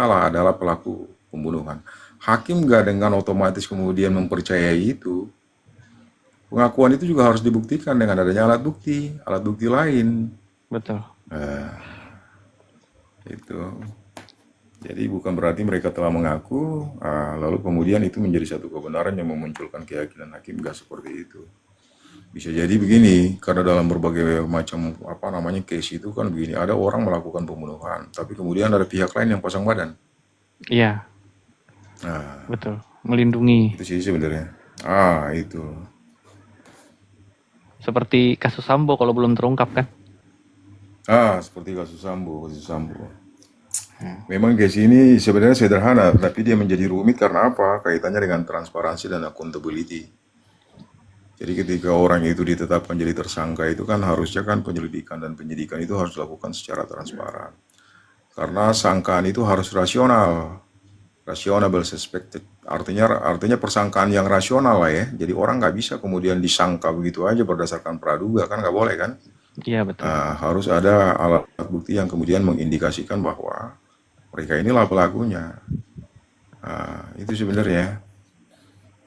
lah adalah pelaku pembunuhan. Hakim nggak dengan otomatis kemudian mempercayai itu. Pengakuan itu juga harus dibuktikan dengan adanya alat bukti lain. Betul. Itu. Jadi bukan berarti mereka telah mengaku, lalu kemudian itu menjadi satu kebenaran yang memunculkan keyakinan hakim, nggak seperti itu. Bisa jadi begini, karena dalam berbagai macam case itu kan begini, ada orang melakukan pembunuhan, tapi kemudian ada pihak lain yang pasang badan. Iya. Nah, betul. Melindungi. itu sih sebenarnya. Itu. Seperti kasus Sambo kalau belum terungkap kan? Seperti kasus Sambo, Memang case ini sebenarnya sederhana, tapi dia menjadi rumit karena apa? Kaitannya dengan transparansi dan accountability. Jadi ketika orang itu ditetapkan jadi tersangka itu kan harusnya kan penyelidikan dan penyidikan itu harus dilakukan secara transparan. Karena sangkaan itu harus rasional, rationable suspected. Artinya persangkaan yang rasional lah ya. Jadi orang nggak bisa kemudian disangka begitu aja berdasarkan praduga, kan nggak boleh kan? Iya betul. Harus ada alat bukti yang kemudian mengindikasikan bahwa mereka inilah pelakunya. Itu sebenarnya.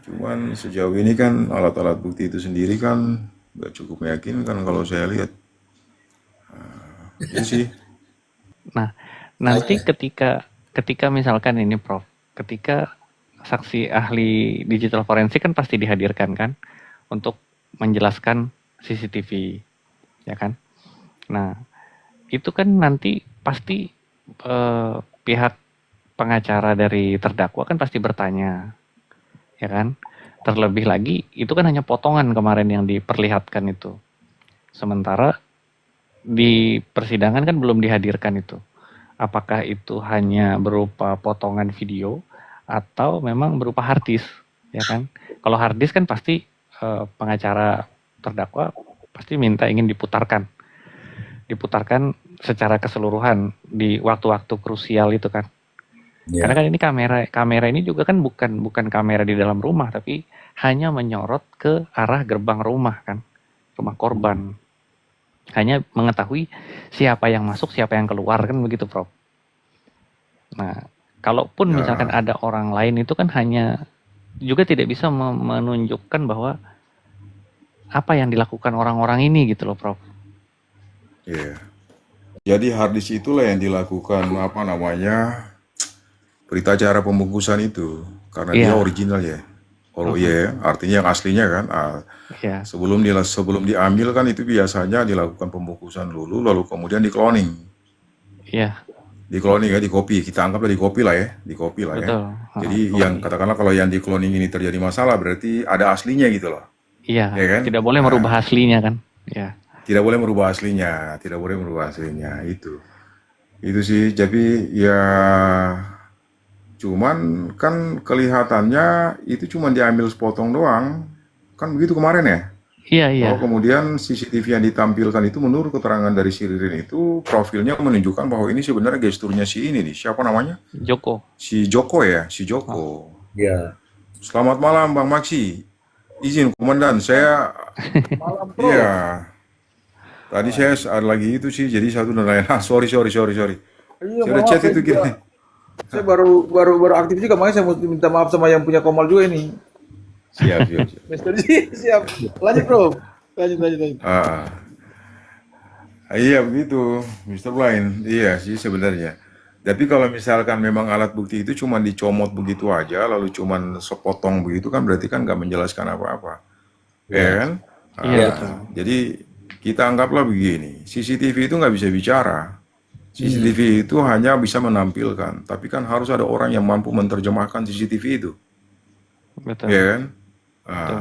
Cuman sejauh ini kan alat-alat bukti itu sendiri kan nggak cukup meyakinkan kalau saya lihat. Itu sih. Nah, nanti ketika misalkan ini Prof, ketika saksi ahli digital forensik kan pasti dihadirkan kan untuk menjelaskan CCTV, ya kan? Nah, itu kan nanti pasti pihak pengacara dari terdakwa kan pasti bertanya, ya kan? Terlebih lagi itu kan hanya potongan kemarin yang diperlihatkan itu. Sementara di persidangan kan belum dihadirkan itu. Apakah itu hanya berupa potongan video atau memang berupa hard disk, ya kan? Kalau hard disk kan pasti pengacara terdakwa pasti minta ingin diputarkan secara keseluruhan di waktu-waktu krusial itu kan. Karena kan ini kamera ini juga kan bukan kamera di dalam rumah, tapi hanya menyorot ke arah gerbang rumah kan, rumah korban. Hanya mengetahui siapa yang masuk, siapa yang keluar kan begitu, Prof. Nah, kalaupun misalkan ada orang lain itu kan hanya juga tidak bisa menunjukkan bahwa apa yang dilakukan orang-orang ini gitu loh, Prof. Iya. Jadi harddisk itulah yang dilakukan berita acara pembungkusan itu karena dia original ya. Artinya yang aslinya kan. Sebelum diambil kan itu biasanya dilakukan pembungkusan dulu, lalu kemudian di cloning. Iya. Di cloning ya, di copy. Kita anggaplah di copy lah ya, Betul. Jadi yang katakanlah kalau yang di cloning ini terjadi masalah berarti ada aslinya gitu loh. Iya. Ya kan? Tidak boleh merubah aslinya kan. Iya. Tidak boleh merubah aslinya, itu. Itu sih, jadi ya cuman kan kelihatannya itu cuma diambil sepotong doang. Kan begitu kemarin ya? Iya. Bahwa kemudian CCTV yang ditampilkan itu menurut keterangan dari si Ririn itu profilnya menunjukkan bahwa ini sebenarnya gesturnya si ini nih. Siapa namanya? Joko. Si Joko ya, si Joko. Iya. Selamat malam Bang Maksi. Izin Komandan, saya iya. Tadi saya ada lagi itu sih, jadi satu dan lain. Sorry. Iya, Saya udah chat itu gini. Saya baru aktif juga, makanya saya mau minta maaf sama yang punya Komal juga ini. Siap. Mister Ji, siap. Lanjut bro. Lanjut. Iya begitu, Mr. Blind. Iya sih sebenarnya. Tapi kalau misalkan memang alat bukti itu cuma dicomot begitu aja, lalu cuma sepotong begitu kan berarti kan nggak menjelaskan apa-apa. Ya kan? Iya. Jadi kita anggaplah begini, CCTV itu nggak bisa bicara. CCTV itu hanya bisa menampilkan, tapi kan harus ada orang yang mampu menerjemahkan CCTV itu. Betul. Ya kan?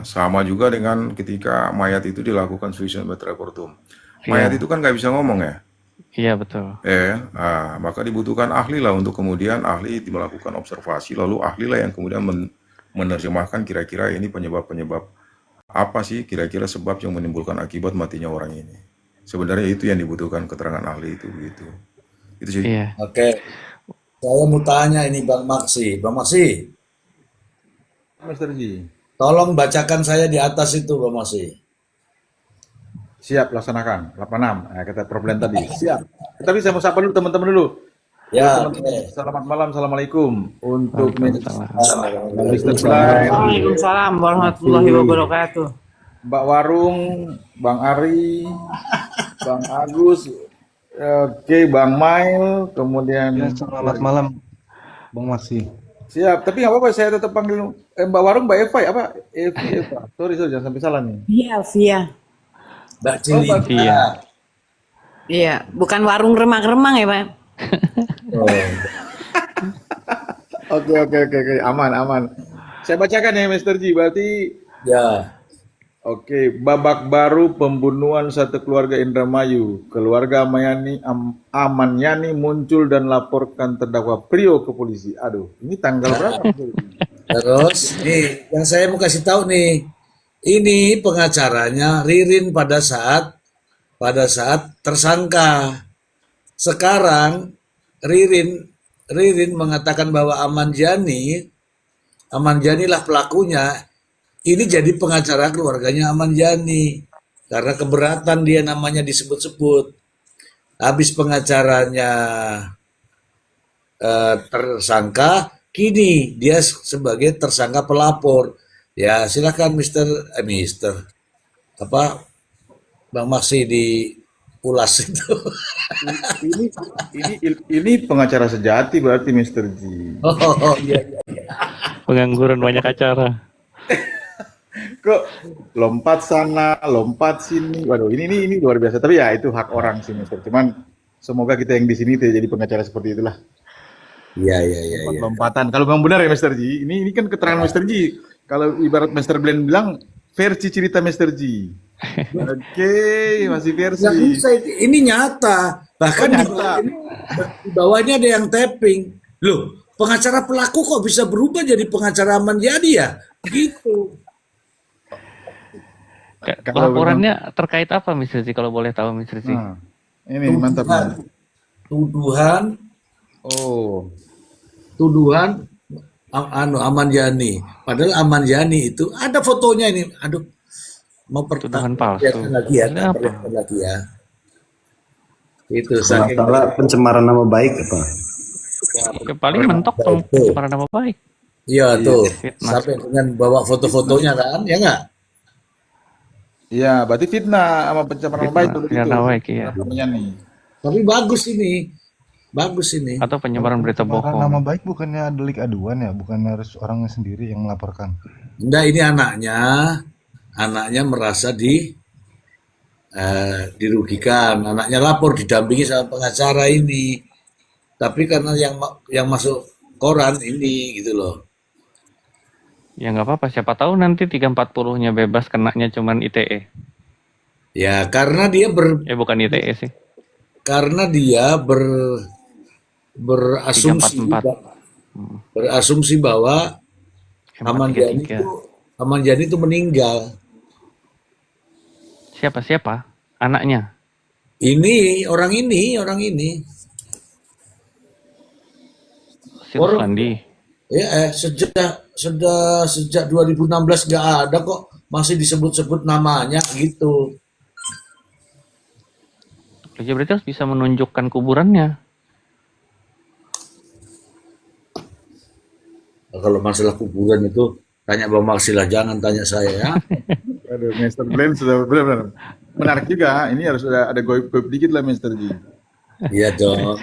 Sama juga dengan ketika mayat itu dilakukan suicide med reportum. Mayat itu kan nggak bisa ngomong ya. Iya betul. Ya, maka dibutuhkan ahli lah untuk kemudian ahli melakukan observasi, lalu ahli lah yang kemudian menerjemahkan kira-kira ini penyebab apa sih kira-kira sebab yang menimbulkan akibat matinya orang ini. Sebenarnya itu yang dibutuhkan keterangan ahli itu begitu. Itu sih. Iya. Oke. Saya mau tanya ini Bang Maksi. Bang Maksi, Mister Ji. tolong bacakan saya di atas itu Bang Maksi. Siap, laksanakan. 86. Nah, kata problem tadi. Siap. Tapi saya mau sapa dulu teman-teman dulu. Ya, Teman-teman, selamat malam, assalamualaikum untuk Waalaikumsalam. Mr. Blind, Waalaikumsalam warahmatullahi wabarakatuh. Mbak Warung, Bang Ari, Bang Agus, Bang Mail, kemudian Selamat malam, Bang Maksi. siap. Tapi nggak apa-apa, saya tetap panggil Mbak Warung, Mbak Eva, apa? Eva. Sorry, jangan sampai salah nih. Iya, Via. Mbak Cili. Iya. Iya, bukan warung remang-remang ya, Pak. Oke, aman, aman. Saya bacakan ya, Mr. Ji. Berarti, Ya, oke, babak baru pembunuhan satu keluarga Indramayu. Keluarga Aman Yani muncul dan laporkan terdakwa Prio ke polisi. Aduh, ini tanggal berapa? Mr. Ji? terus nih yang saya mau kasih tahu nih, ini pengacaranya Ririn pada saat tersangka. Sekarang Ririn Ririn mengatakan bahwa Aman Jani lah pelakunya. Ini jadi pengacara keluarganya Aman Jani karena keberatan dia namanya disebut-sebut. Habis pengacaranya tersangka, kini dia sebagai tersangka pelapor. Ya silakan Mister apa Bang Maksi di ulas itu. Ini, ini pengacara sejati berarti, Mr. Ji. Oh iya. Pengangguran banyak acara. Kok lompat sana, lompat sini. Waduh, ini luar biasa. Tapi ya itu hak orang sih, Mister. Cuman semoga kita yang di sini tidak jadi pengacara seperti itulah. Iya. Lompatan. Kalau memang benar ya, Mister Ji. Ini kan keterangan Mister Ji. Kalau ibarat Mister Glenn bilang versi cerita Mister Ji. Oke, masih versi. Nggak bisa, ini nyata. Bahkan Oh, di nyata. di bawahnya ada yang tapping. Loh, pengacara pelaku kok bisa berubah jadi pengacara Aman Jadi ya? Gitu. Kalau Laporannya terkait apa, Mr. Zi, kalau boleh tahu, Mr. Zi? Nah, ini mantap. Tuduhan, Oh, tuduhan Aman Yani. Padahal Aman Yani itu ada fotonya ini. Aduh, mau Tuduhan palsu. perlihatkan lagi ya, Ini apa? perlihatkan lagi ya. Itu saking Masalah pencemaran nama baik apa? Ya, paling mentok dong Betul. para nama baik. iya tuh, fitnah. sampai dengan bawa foto-fotonya kan, ya nggak? iya, berarti fitnah sama pencemaran nama baik begitu. Fitnah nama baik, iya. Namanya nih. Tapi bagus ini. Atau penyebaran berita Pencemaran nama bohong. baik bukannya delik aduan ya, bukan harus orangnya sendiri yang melaporkan. Enggak, ini anaknya merasa dirugikan, anaknya lapor didampingi sama pengacara ini. Tapi karena yang masuk koran ini gitu loh. Ya nggak apa-apa, siapa tahu nanti 340-nya bebas, kenanya cuman ITE. Ya karena dia Bukan ITE sih. karena dia berasumsi 344. berasumsi bahwa Aman Jani 333. itu meninggal. Siapa? Anaknya. Ini orang ini. Si Ruswandi. Ya, sejak 2016 nggak ada kok, masih disebut-sebut namanya gitu. Ya berarti harus bisa menunjukkan kuburannya. Nah, kalau masalah kuburan itu tanya Bang Maksilah, jangan tanya saya ya. Aduh, Mr. Glenn sudah benar-benar menarik juga. Ini harus ada goib-goib dikit lah, Mr. Ji. Iya dong.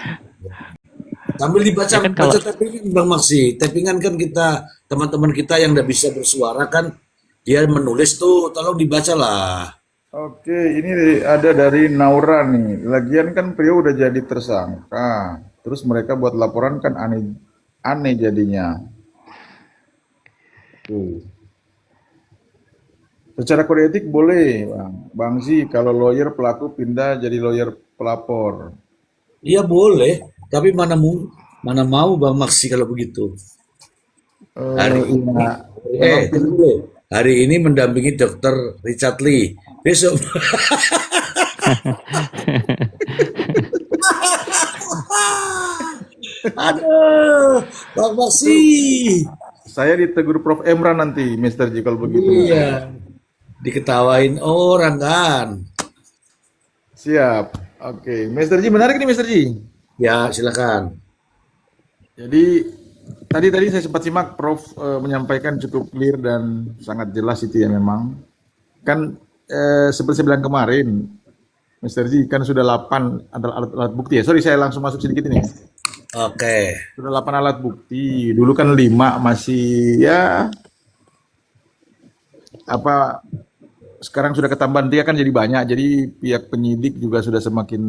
Sambil dibaca Ya kan kalau- baca tappingan Bang Maksi. Tappingan kan kita, teman-teman kita yang nggak bisa bersuara kan, dia menulis tuh, tolong dibaca lah. Oke, ini ada dari Naura nih. Lagian kan Prio udah jadi tersangka. Terus mereka buat laporan kan aneh jadinya. Tuh. Secara kode etik boleh, Bang. Bang Zi, kalau lawyer pelaku pindah jadi lawyer pelapor. Iya boleh, tapi mana mau Bang Maksi kalau begitu. Hari ini, hari ini mendampingi Dokter Richard Lee. Besok aduh, Bang Maksi. Saya ditegur Prof. Emran nanti, Mr. Ji, kalau begitu. Iya. Diketawain orang kan. Siap. Oke, Mr. Ji, menarik nih, Mr. Ji. Ya, silakan. Jadi tadi saya sempat simak Prof menyampaikan cukup clear dan sangat jelas itu ya memang. Kan seperti saya bilang kemarin, Mr. Ji, kan sudah 8 alat bukti ya. Sorry, saya langsung masuk sedikit ini. Oke. Sudah 8 alat bukti. Dulu kan 5 masih ya apa sekarang sudah ketambahan 3 kan jadi banyak. Jadi pihak penyidik juga sudah semakin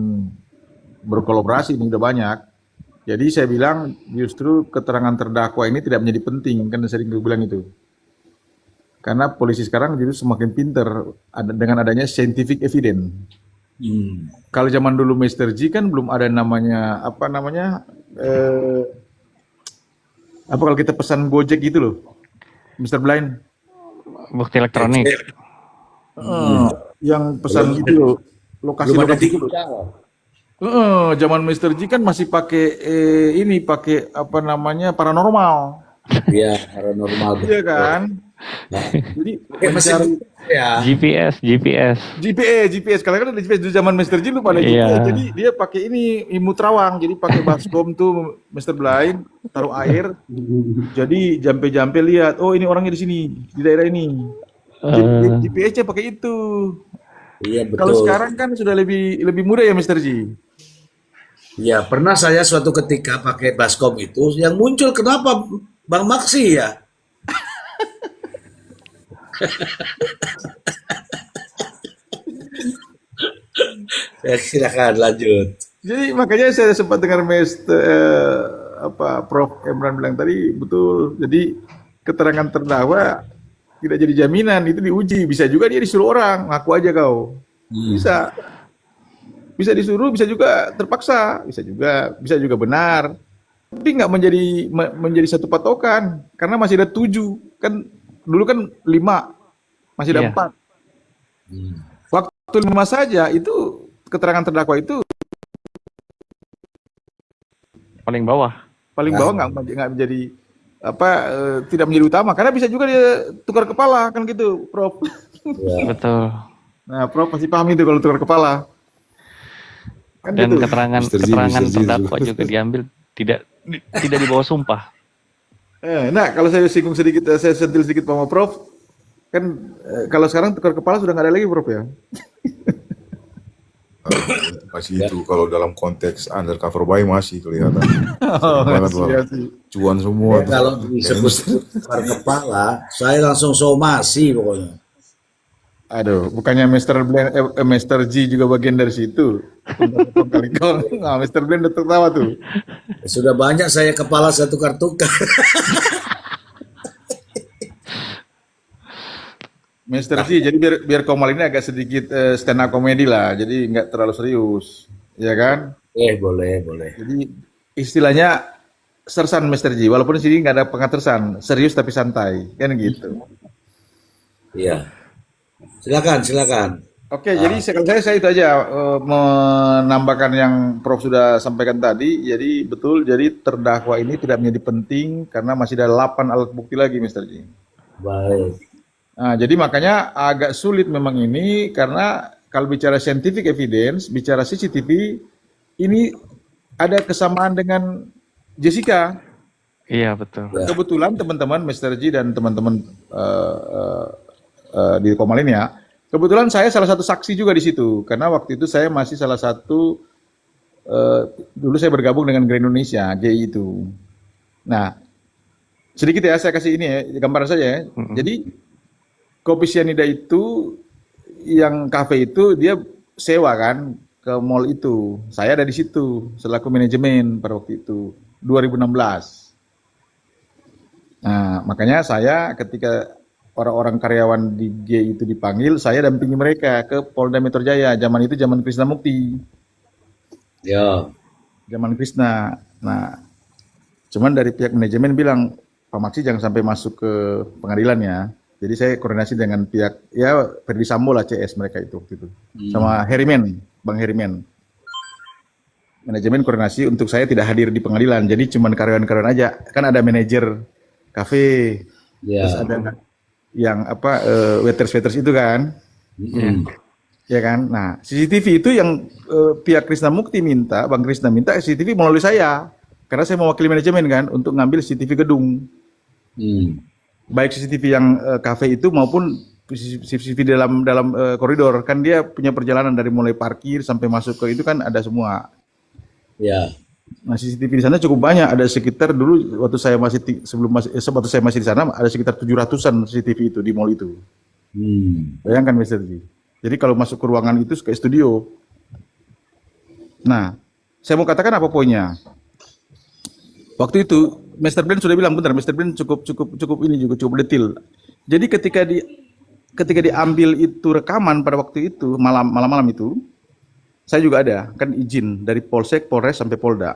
berkolaborasi, ini udah banyak. Jadi saya bilang justru keterangan terdakwa ini tidak menjadi penting, kan sering gue bilang itu. Karena polisi sekarang justru semakin pinter dengan adanya scientific evidence. Hmm. Kalau zaman dulu Mr. G kan belum ada namanya apa namanya apa kalau kita pesan Gojek gitu loh, Mr. Blind. Bukti elektronik. Yang pesan gitu loh, Belum ada lokasi-lokasi gitu loh. digital. Zaman Mr. G kan masih pakai ini pakai apa namanya paranormal, Iya, paranormal. iya kan? Nah, Jadi oke, mesin mencari ya. GPS. GPS. Kalau kan ada GPS di zaman Mr. G lupa ada Iya. GPS. Jadi dia pakai ini imut terawang. Jadi pakai baskom tuh Mr. Blind, taruh air. Jadi jampe-jampe lihat, oh ini orangnya di sini, di daerah ini. Jadi GPS-nya pakai itu. Iya, betul. Kalau sekarang kan sudah lebih mudah ya Mr. G. Ya, pernah saya suatu ketika pakai baskom itu, yang muncul kenapa Bang Maksi ya? Ya, silakan lanjut. Jadi makanya saya sempat dengar Prof Emran bilang tadi betul. Jadi keterangan terdakwa tidak jadi jaminan, itu diuji. Bisa juga dia disuruh orang, ngaku aja kau. Bisa. Bisa disuruh, bisa juga terpaksa, bisa juga benar. Tapi nggak menjadi satu patokan karena masih ada 7. Kan dulu kan 5, masih ada Iya. 4. Waktu 5 saja itu keterangan terdakwa itu Paling bawah. paling bawah nggak menjadi tidak menjadi utama karena bisa juga dia tukar kepala kan gitu, Prof. Ya. Betul. Nah, Prof pasti paham itu kalau tukar kepala. Kan Dan gitu. keterangan Mr. G terdakwa juga diambil tidak di bawah sumpah. Nah, kalau saya singgung sedikit, saya sentil sedikit sama Prof. Kan kalau sekarang tukar kepala sudah nggak ada lagi, Prof ya. Masih itu kalau dalam konteks undercover buy masih kelihatan. Banget loh. Iya sih. Cuan semua tuh. Kalau disebut tukar kepala, saya langsung somasi pokoknya. Aduh, bukannya Mr. G juga bagian dari situ. Kali nah, Mr. Blend udah tertawa tuh. Sudah banyak saya kepala saya tukar-tukar. Mr. G, jadi biar Komal ini agak sedikit stand up comedy lah, jadi nggak terlalu serius, ya kan? Boleh. Jadi istilahnya sersan Mr. G, walaupun di sini nggak ada pengatersan, serius tapi santai, kan gitu. Iya. Silakan. Oke, jadi saya itu aja menambahkan yang Prof sudah sampaikan tadi. Jadi betul, jadi terdakwa ini tidak menjadi penting karena masih ada 8 alat bukti lagi, Mr. G. Baik. Nah, jadi makanya agak sulit memang ini karena kalau bicara scientific evidence, bicara CCTV, ini ada kesamaan dengan Jessica. Iya, betul. Kebetulan teman-teman Mr. G dan teman-teman di Komal ini ya, kebetulan saya salah satu saksi juga di situ karena waktu itu saya masih salah satu dulu saya bergabung dengan Grand Indonesia GI itu. Nah, sedikit ya saya kasih ini ya gambaran saja ya. Jadi kopi sianida itu yang kafe itu dia sewa kan ke mall itu. Saya ada di situ selaku manajemen pada waktu itu 2016. Nah, makanya saya ketika orang-orang karyawan di G itu dipanggil, saya dampingi mereka ke Polda Metro Jaya. Zaman itu zaman Krisna Mukti. Ya. Zaman Krisna. Nah, cuman dari pihak manajemen bilang, Pak Maksi jangan sampai masuk ke pengadilan ya. Jadi saya koordinasi dengan pihak, ya Ferdi Sambo lah CS mereka itu waktu itu. Sama Herimen, Bang Herimen. Manajemen koordinasi untuk saya tidak hadir di pengadilan. Jadi cuman karyawan-karyawan aja. Kan ada manajer kafe, terus ada yang waiters itu kan, ya kan. Nah CCTV itu yang pihak Krisna Mukti minta, Bang Krisna minta CCTV melalui saya, karena saya mewakili manajemen kan untuk ngambil CCTV gedung, baik CCTV yang kafe itu maupun CCTV dalam koridor kan dia punya perjalanan dari mulai parkir sampai masuk ke itu kan ada semua. Ya. Nah CCTV di sana cukup banyak, ada sekitar dulu waktu saya masih waktu saya masih di sana ada sekitar 700-an CCTV itu di mall itu. Bayangkan Mr. G. Jadi kalau masuk ke ruangan itu kayak studio. Nah, saya mau katakan apa poinnya? Waktu itu Master Blend sudah bilang benar, Master Blend cukup ini juga cukup detail. Jadi ketika diambil itu rekaman pada waktu itu malam itu, saya juga ada kan izin dari Polsek, Polres sampai Polda.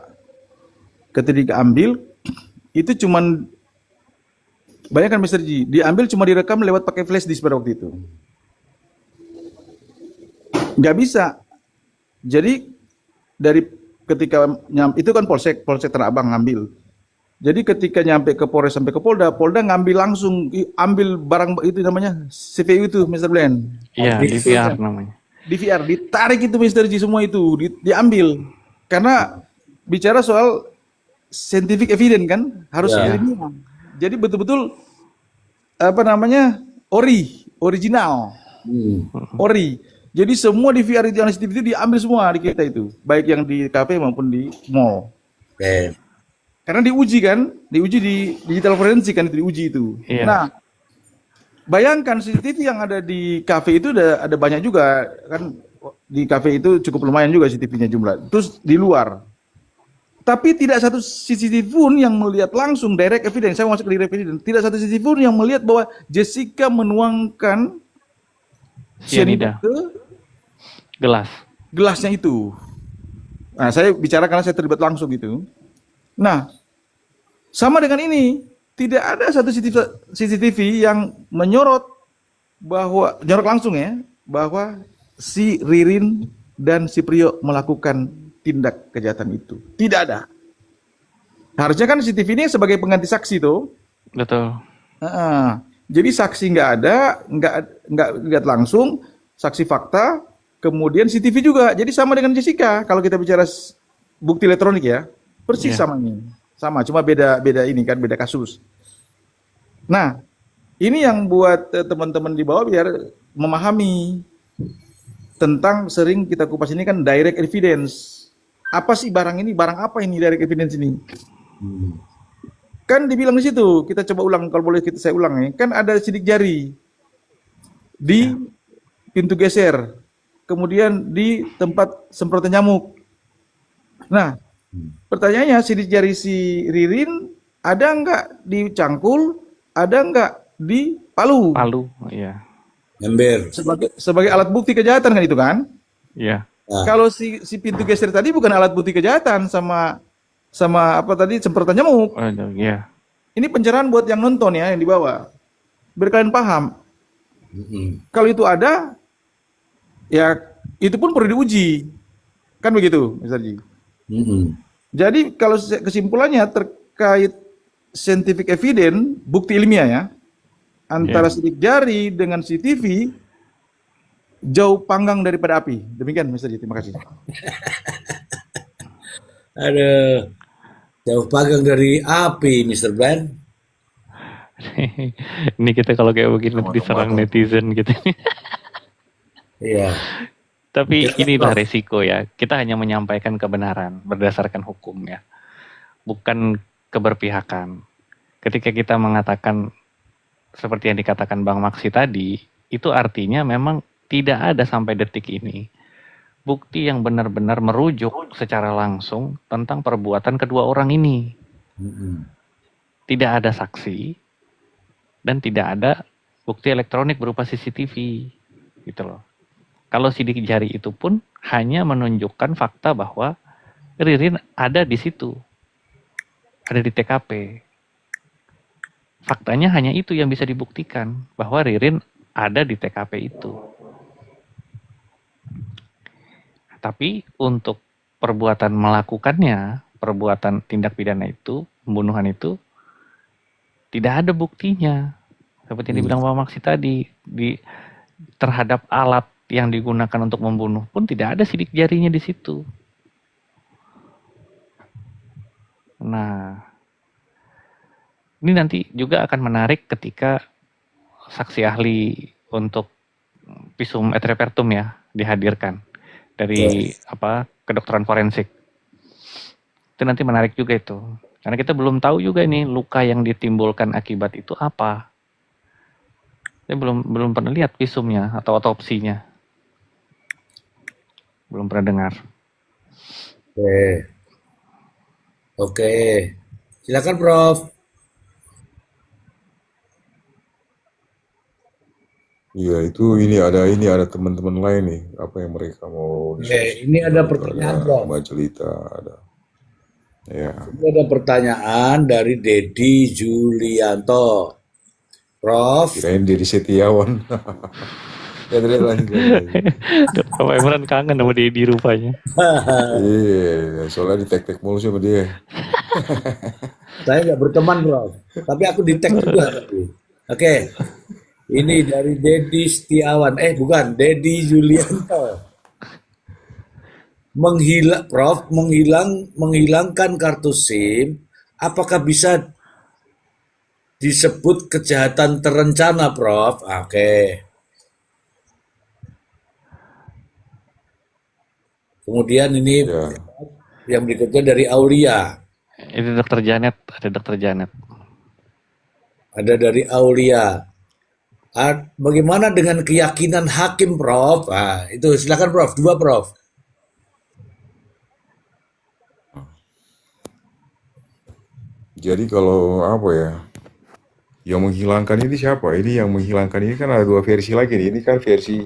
Ketika diambil itu cuman bayangkan Mr. Ji, diambil cuma direkam lewat pakai flash disk pada waktu itu. Nggak bisa. Jadi dari ketika itu kan Polsek Tanah Abang ngambil. Jadi ketika nyampe ke Polres sampai ke Polda ngambil langsung ambil barang itu namanya CPU itu Mr. Blend. Iya, DVR namanya. DVR ditarik itu Mr. Ji semua itu diambil. Karena bicara soal scientific evidence kan harus ilmiah. Jadi betul-betul apa namanya original. Ori. Jadi semua DVR itu yang CCTV itu diambil semua di kita itu, baik yang di kafe maupun di mall. Karena diuji di digital forensik kan itu diuji itu. Iya. Nah, bayangkan CCTV yang ada di kafe itu ada banyak juga kan, di kafe itu cukup lumayan juga CCTV-nya jumlah. Terus di luar. Tapi tidak satu CCTV pun yang melihat langsung direct evidence, saya masuk ke direct evidence, tidak satu CCTV pun yang melihat bahwa Jessica menuangkan Cyanida ke gelasnya itu. Nah, saya bicara karena saya terlibat langsung gitu. Nah, sama dengan ini, tidak ada satu CCTV yang menyorot langsung ya, bahwa si Ririn dan si Priyo melakukan tindak kejahatan itu. Tidak ada. Harusnya kan CCTV ini sebagai pengganti saksi tuh. Betul. Jadi saksi nggak ada, nggak lihat langsung, saksi fakta, kemudian CCTV juga. Jadi sama dengan Jessica. Kalau kita bicara bukti elektronik ya, persis sama ini, sama, cuma beda ini kan, beda kasus. Nah, ini yang buat teman-teman di bawah biar memahami tentang sering kita kupas ini kan direct evidence. Apa sih barang ini? Barang apa ini direct evidence ini? Kan dibilang di situ, kita coba ulang kalau boleh saya ulang ya. Kan ada sidik jari di pintu geser, kemudian di tempat semprotan nyamuk. Nah, pertanyaannya sidik jari si Ririn ada nggak di cangkul, ada nggak di palu? Palu, iya. Ember. Sebagai alat bukti kejahatan kan itu kan? Iya. Kalau si pintu geser tadi bukan alat bukti kejahatan sama apa tadi semprotan nyamuk. Iya. Ini pencerahan buat yang nonton ya, yang di bawah. Biar kalian paham. Kalau itu ada, ya itu pun perlu diuji. Kan begitu, Mr. Ji. Jadi kalau kesimpulannya terkait scientific evidence, bukti ilmiah ya, antara sidik jari dengan CCTV, jauh panggang daripada api. Demikian, Mr. Ji. Terima kasih. Aduh, jauh panggang dari api, Mr. Blend. Ini kita kalau kayak begini diserang netizen gitu. Iya. Tapi inilah resiko ya. Kita hanya menyampaikan kebenaran berdasarkan hukum ya. Bukan keberpihakan. Ketika kita mengatakan seperti yang dikatakan Bang Maksi tadi, itu artinya memang tidak ada sampai detik ini bukti yang benar-benar merujuk secara langsung tentang perbuatan kedua orang ini. Tidak ada saksi dan tidak ada bukti elektronik berupa CCTV, gitu loh. Kalau sidik jari itu pun hanya menunjukkan fakta bahwa Ririn ada di situ, ada di TKP. Faktanya hanya itu yang bisa dibuktikan, bahwa Ririn ada di TKP itu. Tapi untuk perbuatan melakukannya, perbuatan tindak pidana itu, pembunuhan itu, tidak ada buktinya. Seperti yang dibilang Pak Maksi tadi, terhadap alat yang digunakan untuk membunuh pun tidak ada sidik jarinya di situ. Nah, ini nanti juga akan menarik ketika saksi ahli untuk visum et repertum ya dihadirkan dari kedokteran forensik. Itu nanti menarik juga itu. Karena kita belum tahu juga nih luka yang ditimbulkan akibat itu apa. Saya belum pernah lihat visumnya atau otopsinya. Belum pernah dengar. Oke. Silakan Prof. Iya, itu ini ada teman-teman lain nih, apa yang mereka mau diskusi. Ini ada Itu pertanyaan ada Prof. Mbak Jelita, ada. Ya, Ini ada pertanyaan dari Dedi Julianto. Prof, kirain Dedi Setiawan. Ya, terus lanjut. Bapak Imran kangen sama Dedi rupanya. Iya, soalnya di tek-tek mulu sama dia. saya nggak berteman Prof, tapi aku di tag juga tadi. Oke, ini dari Dedi Setiawan. Bukan, Dedi Julianto. Prof, menghilangkan kartu SIM, apakah bisa disebut kejahatan terencana, Prof? Oke. Kemudian ini Ya, yang berikutnya dari Aulia. Itu dokter Janet, ada dokter Janet. Ada dari Aulia. Bagaimana dengan keyakinan hakim, Prof? Itu silakan Prof. Dua, Prof. jadi kalau apa ya, yang menghilangkan ini siapa? Ini yang menghilangkan ini kan ada dua versi lagi nih. Ini kan versi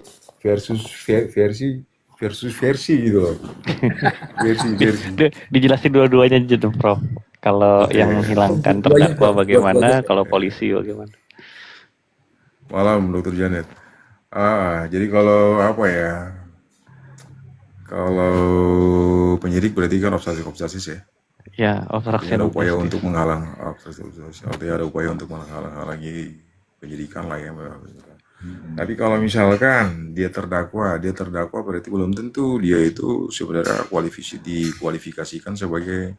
versi gitu loh. Versi. Dijelasin dua-duanya aja tuh, Prof. Kalau Oke. yang menghilangkan Dua-duanya, terdakwa Prof. bagaimana, Dua-duanya. kalau polisi bagaimana? Malam, Dokter Janet. Jadi kalau apa ya? Kalau penyidik berarti kan obsesif ya. Ya, Artinya obstruction ada of upaya justice. untuk menghalang artinya ada upaya untuk menghalangi penyidikan lah ya. Tapi kalau misalkan dia terdakwa berarti belum tentu dia itu sebenarnya dikualifikasikan sebagai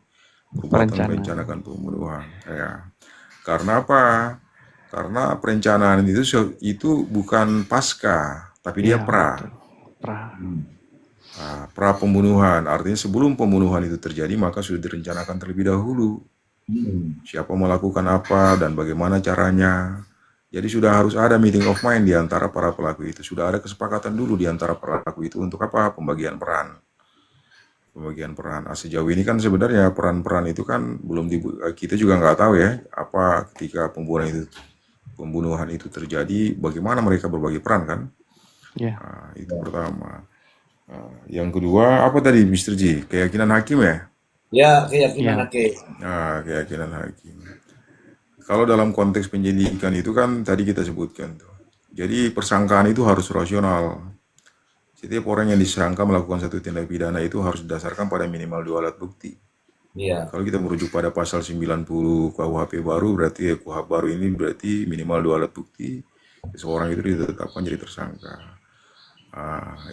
perbuatan Perencana. merencanakan pembunuhan. Ya. Karena apa? Karena perencanaan itu bukan pasca, tapi dia Iya, pra. betul. Pra. Pra pembunuhan, artinya sebelum pembunuhan itu terjadi maka sudah direncanakan terlebih dahulu. Siapa melakukan apa dan bagaimana caranya. Jadi sudah harus ada meeting of mind di antara para pelaku itu. Sudah ada kesepakatan dulu di antara pelaku itu untuk apa? Pembagian peran. Sejauh ini kan sebenarnya peran-peran itu kan kita juga nggak tahu ya apa ketika pembunuhan itu terjadi, bagaimana mereka berbagi peran kan? Ya, Itu pertama. Yang kedua apa tadi Mr. J? Keyakinan hakim ya? Ya, keyakinan ya, hakim. Keyakinan hakim. Kalau dalam konteks penyidikan itu kan tadi kita sebutkan tuh. Jadi persangkaan itu harus rasional. Setiap orang yang disangka melakukan satu tindak pidana itu harus didasarkan pada minimal 2 alat bukti. Iya. Kalau kita merujuk pada pasal 90 KUHP baru, berarti KUHP baru ini berarti minimal 2 alat bukti. Seseorang itu ditetapkan jadi tersangka.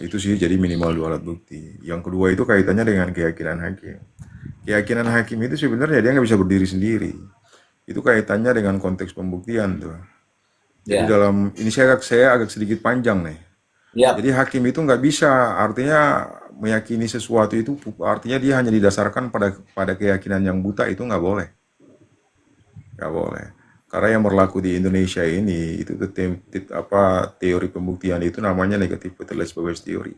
Itu sih jadi minimal 2 alat bukti. Yang kedua itu kaitannya dengan keyakinan hakim. Keyakinan hakim itu sebenarnya dia nggak bisa berdiri sendiri. Itu kaitannya dengan konteks pembuktian tuh. Jadi Ya. ini saya agak sedikit panjang nih. Ya. Jadi hakim itu nggak bisa, artinya meyakini sesuatu itu, artinya dia hanya didasarkan pada keyakinan yang buta itu nggak boleh. Nggak boleh. Karena yang berlaku di Indonesia ini itu teori pembuktian itu namanya negative fatalist bias theory.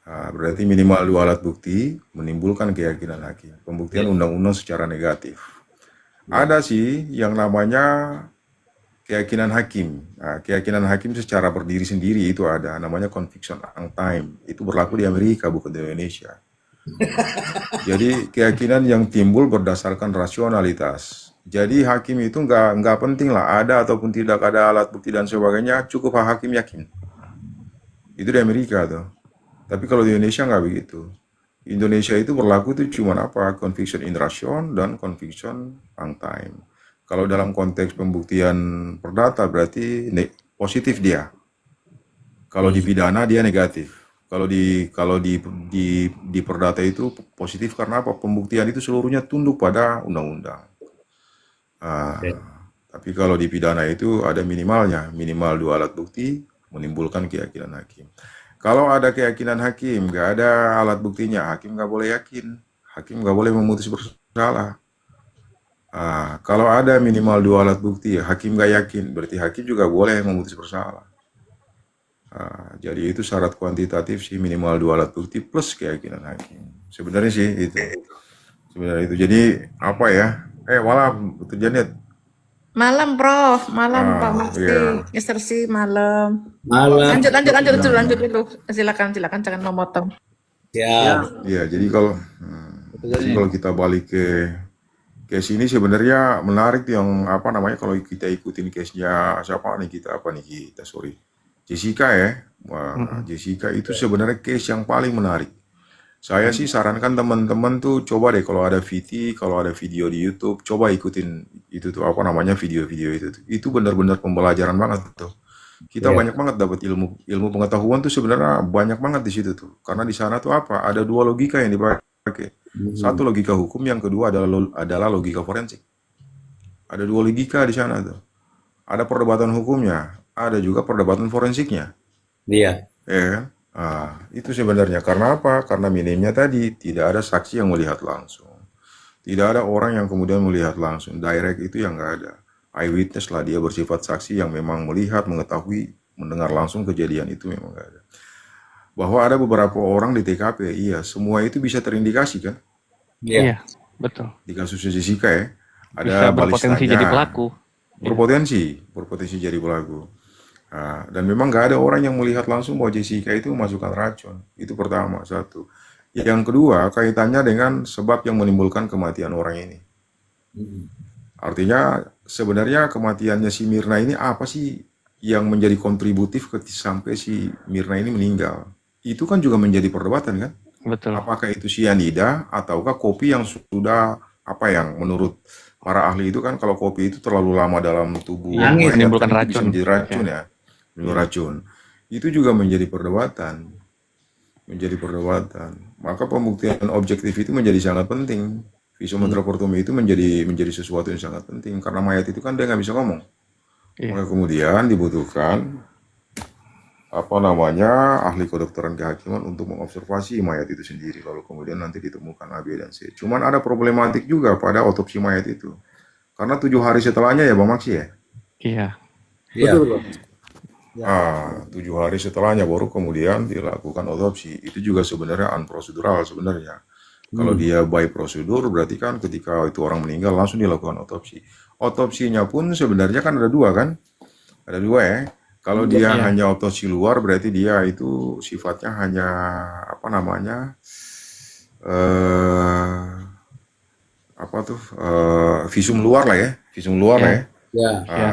Berarti minimal 2 alat bukti menimbulkan keyakinan hakim. Pembuktian undang-undang secara negatif. Ada sih yang namanya keyakinan hakim. Keyakinan hakim secara berdiri sendiri itu ada, namanya conviction on time. Itu berlaku di Amerika, bukan di Indonesia. Jadi keyakinan yang timbul berdasarkan rasionalitas. Jadi hakim itu nggak penting lah ada ataupun tidak ada alat bukti dan sebagainya, cukup hakim yakin. Itu di Amerika tuh. Tapi kalau di Indonesia nggak begitu. Indonesia itu berlaku itu cuma apa? Conviction in ration dan conviction on time. Kalau dalam konteks pembuktian perdata berarti positif dia. Kalau di pidana dia negatif. Kalau di perdata itu positif karena apa? Pembuktian itu seluruhnya tunduk pada undang-undang. Tapi kalau di pidana itu ada minimalnya, minimal 2 alat bukti menimbulkan keyakinan hakim. Kalau ada keyakinan hakim, nggak ada alat buktinya, hakim nggak boleh yakin, hakim nggak boleh memutus bersalah. Kalau ada minimal 2 alat bukti, hakim nggak yakin, berarti hakim juga boleh memutus bersalah. Jadi itu syarat kuantitatif sih, minimal 2 alat bukti plus keyakinan hakim. Sebenarnya sih itu. sebenarnya itu. Jadi apa ya? Malam, betul Janet. Malam, Prof. Malam, Pak Mufti. Iya. Mister C, malam. Malam. Lanjut dulu. Silakan, jangan memotong. Ya. Iya, jadi kalau kita balik ke case ini sebenarnya menarik tuh yang apa namanya kalau kita ikutin case-nya sorry. Jessica ya. Wah, Jessica itu sebenarnya case yang paling menarik. Saya sih sarankan teman-teman tuh coba deh kalau ada kalau ada video di YouTube, coba ikutin itu tuh apa namanya video-video itu tuh. Itu benar-benar pembelajaran banget tuh. Kita banyak banget dapat ilmu pengetahuan tuh sebenarnya banyak banget di situ tuh. Karena di sana tuh apa? Ada dua logika yang dipakai. Satu logika hukum, yang kedua adalah logika forensik. Ada dua logika di sana tuh. Ada perdebatan hukumnya, ada juga perdebatan forensiknya. Iya. Ya kan? Itu sebenarnya karena apa? Karena minimnya tadi tidak ada saksi yang melihat langsung. Tidak ada orang yang kemudian melihat langsung. Direct itu yang nggak ada. Eyewitness lah, dia bersifat saksi yang memang melihat, mengetahui, mendengar langsung kejadian itu memang nggak ada. Bahwa ada beberapa orang di TKP, iya, semua itu bisa terindikasi kan? Iya, betul. Di kasusnya Jessica ya, Bisa ada berpotensi balistanya. jadi pelaku. Berpotensi jadi pelaku. Dan memang nggak ada orang yang melihat langsung bahwa Jessica itu memasukkan racun. Itu pertama, satu. Yang kedua, kaitannya dengan sebab yang menimbulkan kematian orang ini. Artinya sebenarnya kematiannya si Mirna ini apa sih yang menjadi kontributif sampai si Mirna ini meninggal? Itu kan juga menjadi perdebatan kan? Betul. Apakah itu cyanida ataukah kopi yang sudah yang menurut para ahli itu kan kalau kopi itu terlalu lama dalam tubuh mayat, menimbulkan kan itu bisa racun. menjadi racun ya, menimbulkan racun. Itu juga menjadi perdebatan. Maka pembuktian objektif itu menjadi sangat penting. Visum et repertum itu menjadi sesuatu yang sangat penting karena mayat itu kan dia nggak bisa ngomong. Maka kemudian dibutuhkan ahli kedokteran kehakiman untuk mengobservasi mayat itu sendiri, lalu kemudian nanti ditemukan A, B, dan C. Cuman ada problematik juga pada otopsi mayat itu, karena 7 hari setelahnya ya Bang Maksi ya? Iya. Betul. 7 hari setelahnya baru kemudian dilakukan otopsi. Itu juga sebenarnya unprosedural sebenarnya. Kalau dia by prosedur berarti kan ketika itu orang meninggal langsung dilakukan otopsi. Otopsinya pun sebenarnya kan ada dua kan? Ada dua ya. Kalau dia hanya otopsi luar berarti dia itu sifatnya hanya visum luar lah ya. Visum luar lah ya.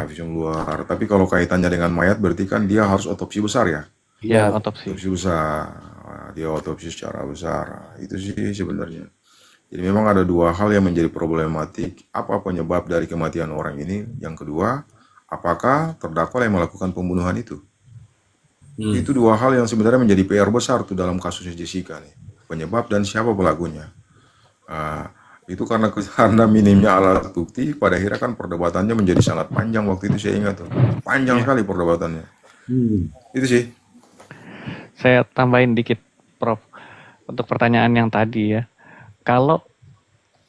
Visum luar. Tapi kalau kaitannya dengan mayat berarti kan dia harus otopsi besar ya. Iya, otopsi. Otopsi besar. Dia otopsi secara besar. Itu sih sebenarnya. Jadi memang ada dua hal yang menjadi problematik. Apa penyebab dari kematian orang ini? Yang kedua, apakah terdakwa yang melakukan pembunuhan itu? Itu dua hal yang sebenarnya menjadi PR besar tuh dalam kasusnya Jessica nih. Penyebab dan siapa pelakunya. Itu karena minimnya alat bukti, pada akhirnya kan perdebatannya menjadi sangat panjang waktu itu, saya ingat tuh. Panjang sekali perdebatannya. Itu sih. Saya tambahin dikit, Prof. Untuk pertanyaan yang tadi ya. Kalau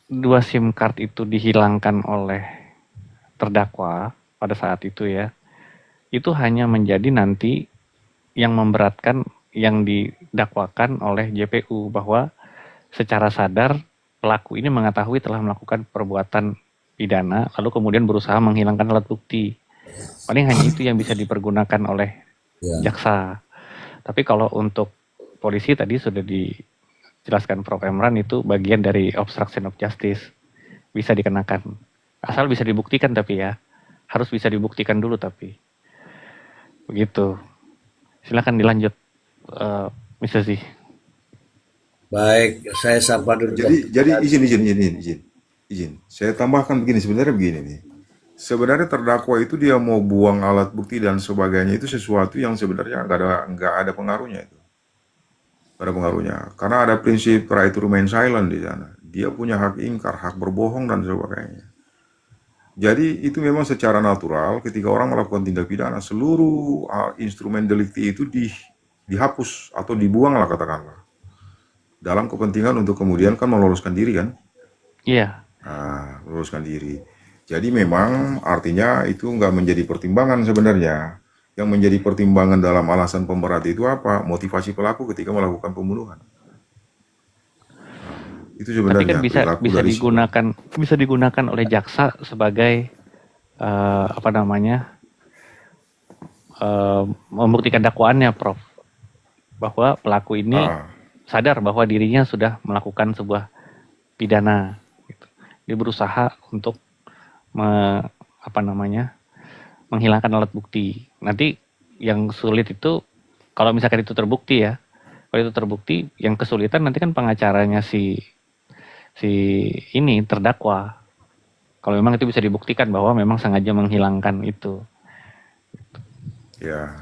2 SIM card itu dihilangkan oleh terdakwa pada saat itu ya, itu hanya menjadi nanti yang memberatkan yang didakwakan oleh JPU bahwa secara sadar pelaku ini mengetahui telah melakukan perbuatan pidana lalu kemudian berusaha menghilangkan alat bukti. Paling hanya itu yang bisa dipergunakan oleh jaksa. Tapi kalau untuk polisi tadi sudah dijelaskan Prof. Emran, itu bagian dari obstruction of justice, bisa dikenakan. Asal bisa dibuktikan tapi ya, harus bisa dibuktikan dulu tapi. Begitu. Silakan dilanjut, Mr. Z. Baik, saya sapa dulu. Jadi izin. Saya tambahkan sebenarnya begini nih. Sebenarnya terdakwa itu dia mau buang alat bukti dan sebagainya itu sesuatu yang sebenarnya nggak ada pengaruhnya itu. Nggak ada pengaruhnya. Karena ada prinsip right to remain silent di sana. Dia punya hak ingkar, hak berbohong dan sebagainya. Jadi itu memang secara natural ketika orang melakukan tindak pidana, seluruh instrumen delikti itu dihapus atau dibuang lah katakanlah. Dalam kepentingan untuk kemudian kan meloloskan diri kan? Iya. Meloloskan diri. Jadi memang artinya itu nggak menjadi pertimbangan sebenarnya. Yang menjadi pertimbangan dalam alasan pemberat itu apa? Motivasi pelaku ketika melakukan pembunuhan. Itu Tapi kan sebenarnya perilaku dari bisa digunakan oleh jaksa sebagai apa namanya membuktikan dakwaannya, Prof. Bahwa pelaku ini ah, sadar bahwa dirinya sudah melakukan sebuah pidana. Gitu. Dia berusaha untuk apa namanya menghilangkan alat bukti. Nanti yang sulit itu kalau misalkan itu terbukti ya, kalau itu terbukti, yang kesulitan nanti kan pengacaranya si ini terdakwa. Kalau memang itu bisa dibuktikan bahwa memang sengaja menghilangkan itu. ya.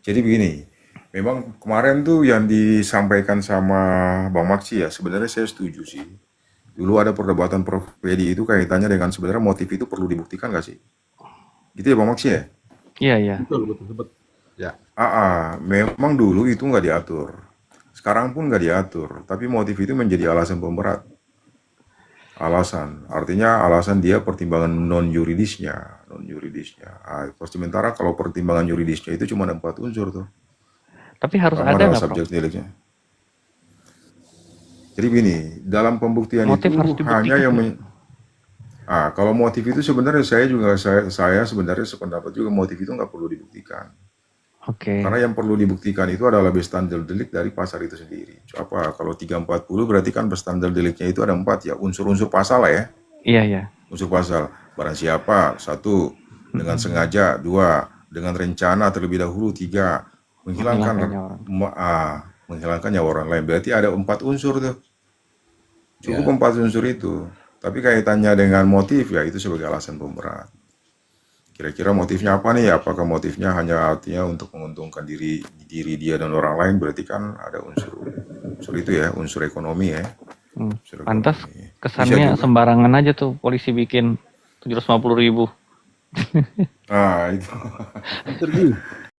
Jadi begini, memang kemarin tuh yang disampaikan sama Bang Maksi ya, sebenarnya saya setuju sih. Dulu ada perdebatan Prof. Pedi itu kaitannya dengan sebenarnya motif itu perlu dibuktikan nggak sih? Gitu ya Bang Maksi ya? Iya, iya. Betul. Ya. Memang dulu itu nggak diatur. Sekarang pun nggak diatur, tapi motif itu menjadi alasan pemberat. Alasan, artinya alasan dia pertimbangan non yuridisnya. Sementara kalau pertimbangan yuridisnya itu cuma ada 4 unsur tuh. Tapi harus Pertama ada adalah nggak, Prof? subjek deliknya. Jadi gini, dalam pembuktian Motif itu harus hanya dibuktikan yang nggak? kalau motif itu sebenarnya saya sebenarnya sependapat juga motif itu nggak perlu dibuktikan. Oke. Karena yang perlu dibuktikan itu adalah bestandel delik dari pasal itu sendiri. Apa? Kalau 340 berarti kan bestandel deliknya itu ada 4 ya, unsur-unsur pasal lah ya. Iya, iya. Unsur pasal. Barang siapa, 1, dengan sengaja, 2, dengan rencana terlebih dahulu, 3, menghilangkan menghilangkan nyawa orang lain. Berarti ada 4 unsur tuh. Cukup 4 unsur itu. Tapi kaitannya dengan motif ya itu sebagai alasan pemberat. Kira-kira motifnya apa nih? Apakah motifnya hanya artinya untuk menguntungkan diri dia dan orang lain? Berarti kan ada unsur itu ya, unsur ekonomi ya. Unsur Pantas ekonomi. Bisa kesannya juga. sembarangan aja tuh polisi bikin 750.000. Nah, itu. Mr. G,